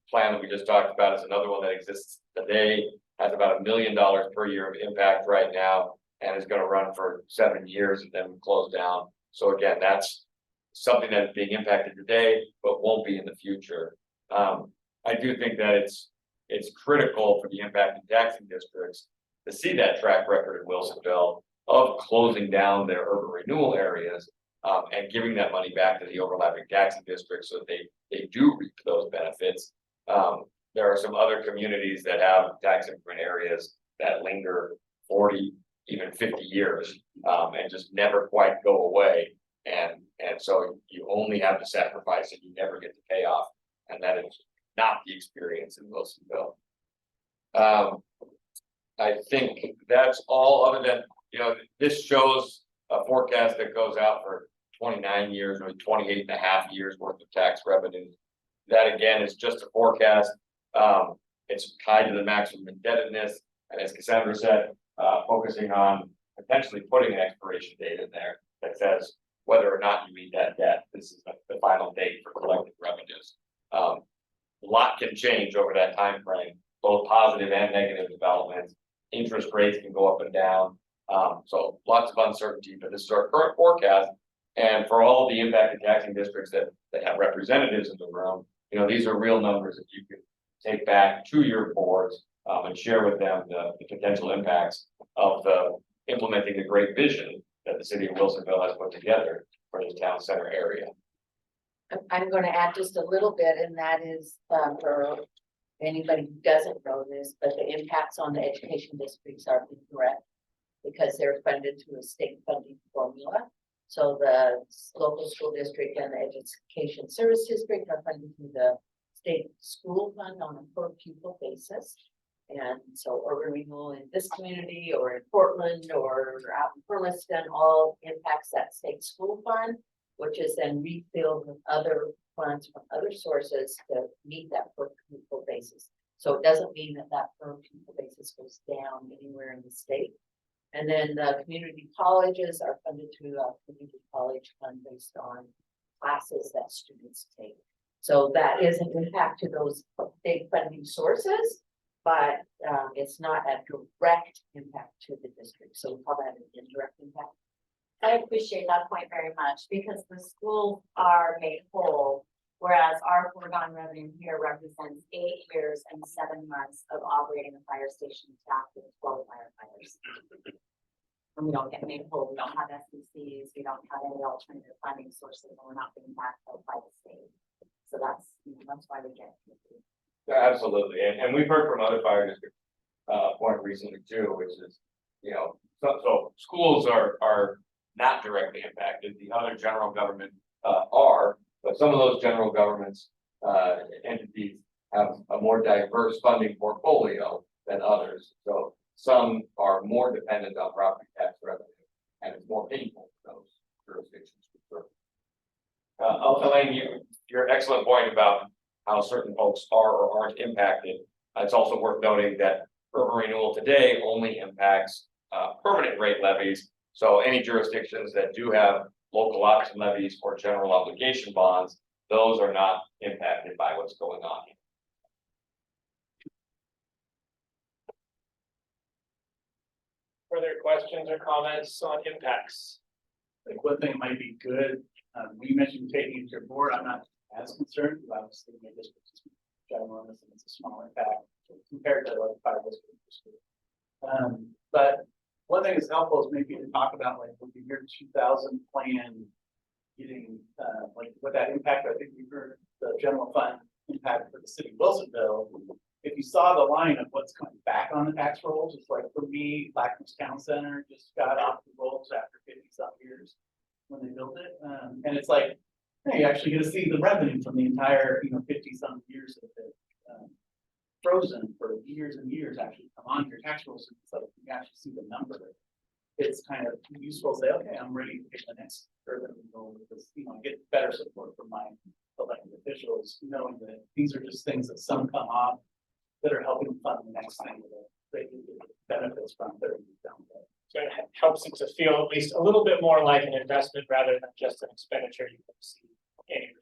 plan that we just talked about is another one that exists today, has about $1 million per year of impact right now, and is going to run for 7 years and then close down. So again, that's something that is being impacted today, but won't be in the future. I do think that it's critical for the impacted taxing districts to see that track record in Wilsonville of closing down their urban renewal areas and giving that money back to the overlapping taxing districts so that they do reap those benefits. There are some other communities that have tax increment areas that linger 40, even 50 years and just never quite go away. And so you only have to sacrifice and you never get the payoff. And that is not the experience in Wilsonville. I think that's all, other than, this shows a forecast that goes out for 29 years or 28.5 years worth of tax revenues. That again is just a forecast. It's tied to the maximum indebtedness. And as Cassandra said, focusing on potentially putting an expiration date in there that says whether or not you meet that debt, this is the final date for collecting revenues. A lot can change over that time frame, both positive and negative developments. Interest rates can go up and down. So lots of uncertainty, but this is our current forecast. And for all of the impacted taxing districts that have representatives in the room, these are real numbers that you can take back to your boards and share with them the potential impacts of implementing the great vision that the city of Wilsonville has put together for the town center area. I'm going to add just a little bit, and that is for anybody who doesn't know this, but the impacts on the education districts are incorrect because they're funded through a state funding formula. So the local school district and the education service district are funded through the state school fund on a per pupil basis. And so urban renewal in this community or in Portland or out in Burleson all impacts that state school fund, which is then refilled with other funds from other sources to meet that per pupil basis. So it doesn't mean that per pupil basis goes down anywhere in the state. And then the community colleges are funded through a community college fund based on classes that students take. So that is an impact to those big funding sources, but it's not a direct impact to the district. So we call that an indirect impact. I appreciate that point very much because the schools are made whole, whereas our foregone revenue here represents 8 years and 7 months of operating a fire station staff with 12 firefighters. And we don't get made whole, we don't have SBCs, we don't have any alternative funding sources, and we're not being backfilled by the state. So that's, that's why we get. Yeah, absolutely, and we've heard from other fire districts, point recently too, which is, so schools are not directly impacted, the other general government, are, but some of those general governments, entities have a more diverse funding portfolio than others, so some are more dependent on property tax revenue, and it's more painful for those jurisdictions. Elaine, your excellent point about how certain folks are or aren't impacted. It's also worth noting that urban renewal today only impacts permanent rate levies. So any jurisdictions that do have local option levies or general obligation bonds, those are not impacted by what's going on here. Further questions or comments on impacts? Like one thing might be good, you mentioned taking it to your board, I'm not as concerned, because obviously my district is ginormous and it's a small impact compared to like 5 districts. But one thing that's helpful is maybe to talk about like with the year 2000 plan, getting like what that impact, I think we heard the general fund impact for the city of Wilsonville. If you saw the line of what's coming back on the tax rolls, it's like for me, Wilsonville Town Center just got off the rolls after 50-some years when they built it. And it's like, hey, you're actually gonna see the revenue from the entire, 50-some years of it frozen for years and years actually come on your tax rolls. So you actually see the number. It's kind of useful to say, okay, I'm ready to pick the next urban renewal with this, get better support from my elected officials, knowing that these are just things that some come off that are helping fund the next thing that they can get benefits from 30 years down the road. So it helps it to feel at least a little bit more like an investment rather than just an expenditure you can see any return.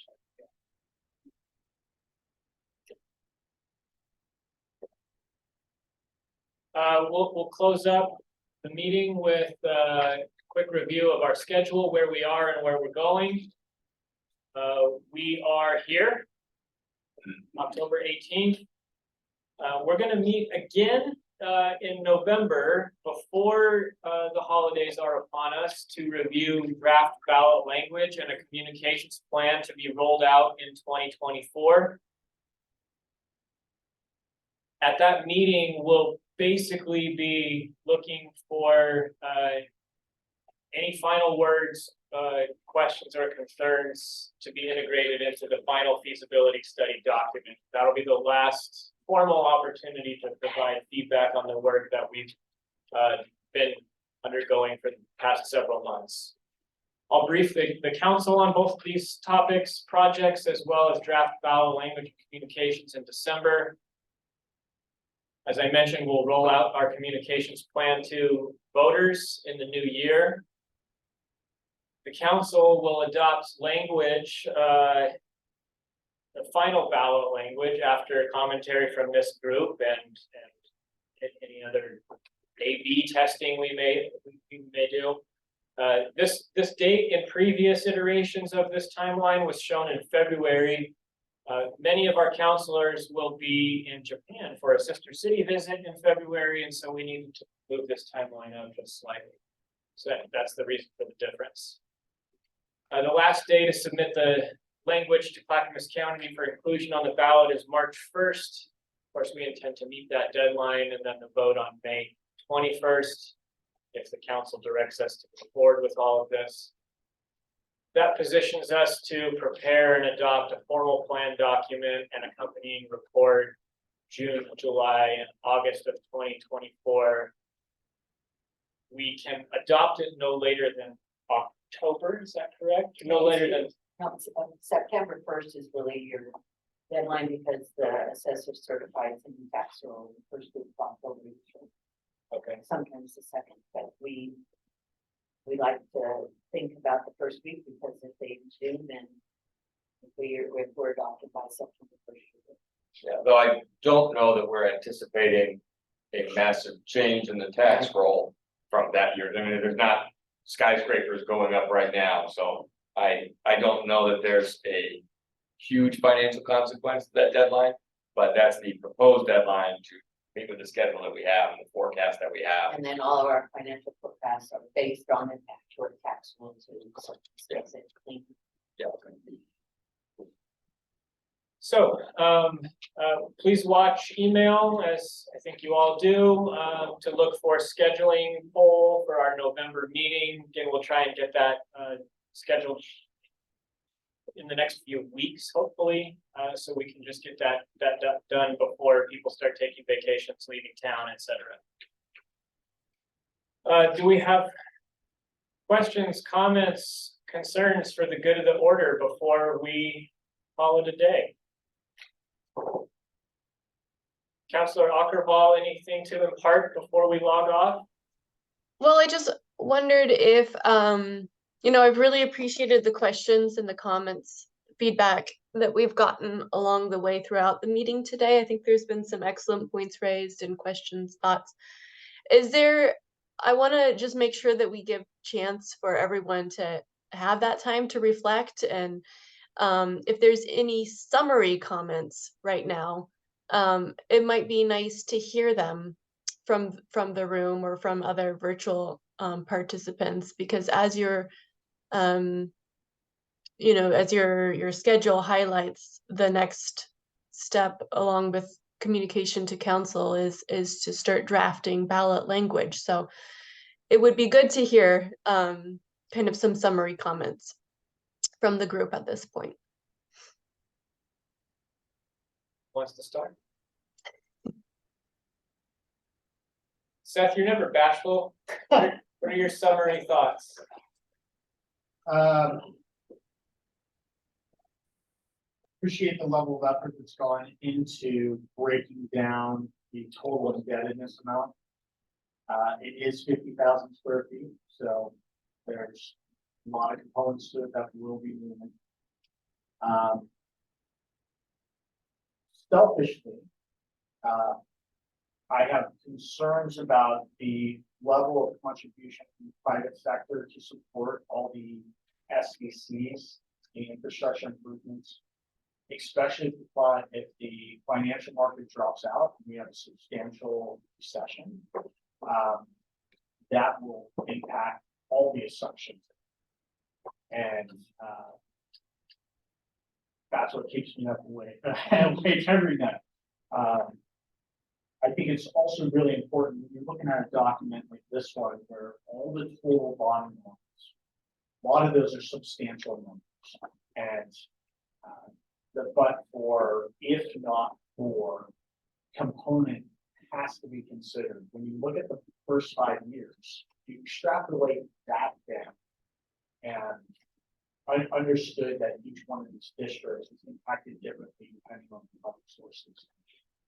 We'll close up the meeting with a quick review of our schedule, where we are and where we're going. We are here, October 18th. We're going to meet again in November before the holidays are upon us to review draft ballot language and a communications plan to be rolled out in 2024. At that meeting, we'll basically be looking for any final words, questions or concerns to be integrated into the final feasibility study document. That'll be the last formal opportunity to provide feedback on the work that we've been undergoing for the past several months. I'll brief the council on both of these topics, projects, as well as draft ballot language communications in December. As I mentioned, we'll roll out our communications plan to voters in the new year. The council will adopt language, the final ballot language after commentary from this group and any other A/B testing we may do. This date in previous iterations of this timeline was shown in February. Many of our counselors will be in Japan for a sister city visit in February, and so we needed to move this timeline up just slightly. So that's the reason for the difference. The last day to submit the language to Clackamas County for inclusion on the ballot is March 1st. Of course, we intend to meet that deadline and then the vote on May 21st, if the council directs us to move forward with all of this. That positions us to prepare and adopt a formal plan document and accompanying report June, July, and August of 2024. We can adopt it no later than October, is that correct? No later than No, September 1st is really your deadline because the assessor certifies in the tax roll the first week of October. okay. Sometimes the second, but we like to think about the first week because if they do, then if we're adopted by September 1st. Yeah, though I don't know that we're anticipating a massive change in the tax roll from that year. I mean, there's not skyscrapers going up right now, so I don't know that there's a huge financial consequence to that deadline, but that's the proposed deadline to meet with the schedule that we have and the forecast that we have. And then all of our financial forecast forecasts are based on an actual tax one too, so it's it clean. Yeah. So, please watch email, as I think you all do, to look for scheduling poll for our November meeting. Again, we'll try and get that, scheduled in the next few weeks, hopefully, so we can just get that done before people start taking vacations, leaving town, etc. Do we have questions, comments, concerns for the good of the order before we call it a day? Councillor Ackerball, anything to impart before we log off? Well, I just wondered if, you know, I've really appreciated the questions and the comments, feedback that we've gotten along the way throughout the meeting today. I think there's been some excellent points raised and questions, thoughts. I want to just make sure that we give chance for everyone to have that time to reflect, and if there's any summary comments right now, it might be nice to hear them from the room or from other virtual participants, because as your you know, as your schedule highlights, the next step along with communication to council is to start drafting ballot language. So it would be good to hear kind of some summary comments from the group at this point. Wants to start? Seth, you're never bashful. What are your summary thoughts? Appreciate the level of effort that's gone into breaking down the total indebtedness amount. It is 50,000 square feet, so there's a lot of components to it that will be moving. Selfishly, I have concerns about the level of contribution from the private sector to support all the SVCs, the infrastructure improvements, especially if the financial market drops out and we have a substantial recession. That will impact all the assumptions. And that's what keeps me up awake every night. I think it's also really important when you're looking at a document like this one, where all the total bond numbers, a lot of those are substantial numbers. And if not for component has to be considered. When you look at the first 5 years, you extrapolate that down and understood that each one of these districts is impacted differently depending on the other sources.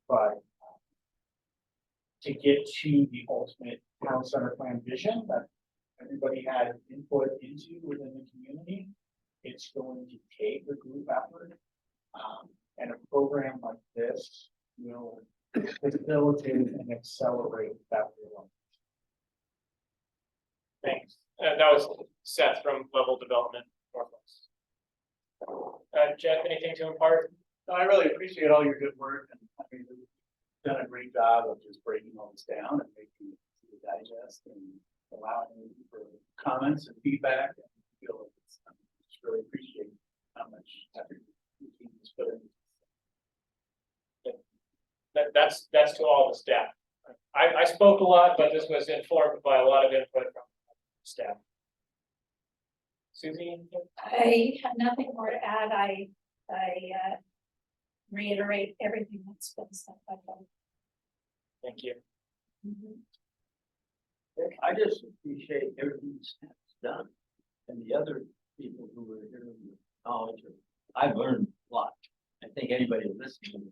But to get to the ultimate town center plan vision that everybody had input into within the community, it's going to take a group effort. And a program like this will facilitate and accelerate that realization. Thanks. That was Seth from Level Development Northwest. Jeff, anything to impart? No, I really appreciate all your good work, and I mean, you've done a great job of just breaking all this down and making it easy to digest and allowing for comments and feedback. And I feel like just really appreciate how much effort your team has put in. That's to all the staff. I spoke a lot, but this was informed by a lot of input from staff. Susie? I have nothing more to add. I reiterate everything that's been said by them. Thank you. I just appreciate everything that's done, and the other people who were here with knowledge. I've learned a lot. I think anybody listening,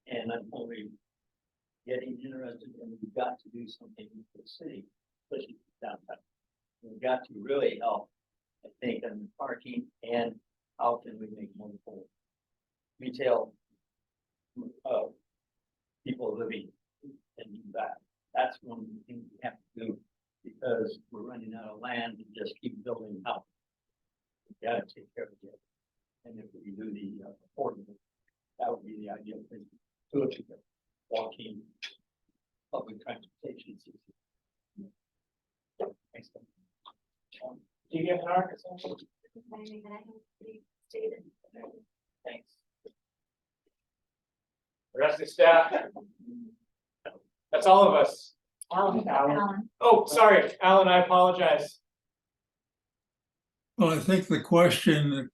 and I'm only getting interested in we've got to do something with the city, especially downtown. We've got to really help, I think, on the parking and how can we make more for retail people living and do that. That's one of the things we have to do because we're running out of land to just keep building houses. We gotta take care of it. And if we do the affordable, that would be the ideal thing. Do it together. Walking, public transportation system. DDNR? Thanks. The rest of the staff. That's all of us. Alan, Oh, sorry, Alan, I apologize. Well, I think the question that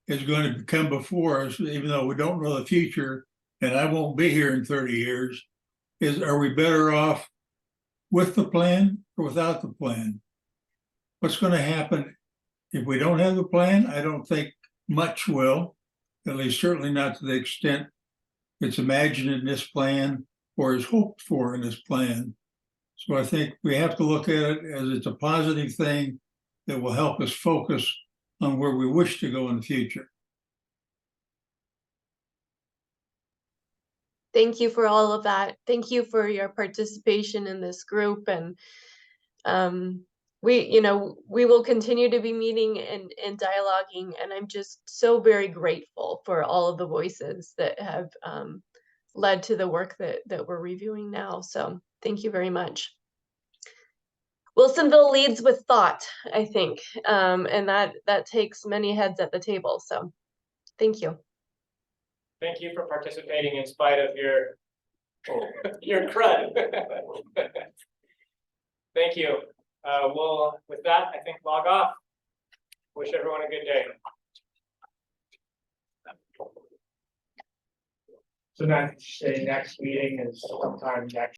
is going to come before us, even though we don't know the future, and I won't be here in 30 years, is are we better off with the plan or without the plan? What's going to happen if we don't have the plan? I don't think much will, at least certainly not to the extent it's imagined in this plan or is hoped for in this plan. So I think we have to look at it as it's a positive thing that will help us focus on where we wish to go in the future. Thank you for all of that. Thank you for your participation in this group, and we will continue to be meeting and dialoguing, and I'm just so very grateful for all of the voices that have led to the work that we're reviewing now. So thank you very much. Wilsonville leads with thought, I think, and that takes many heads at the table. So thank you. Thank you for participating in spite of your crud. Thank you. Well, with that, I think log off. Wish everyone a good day. So now, say next meeting is sometime next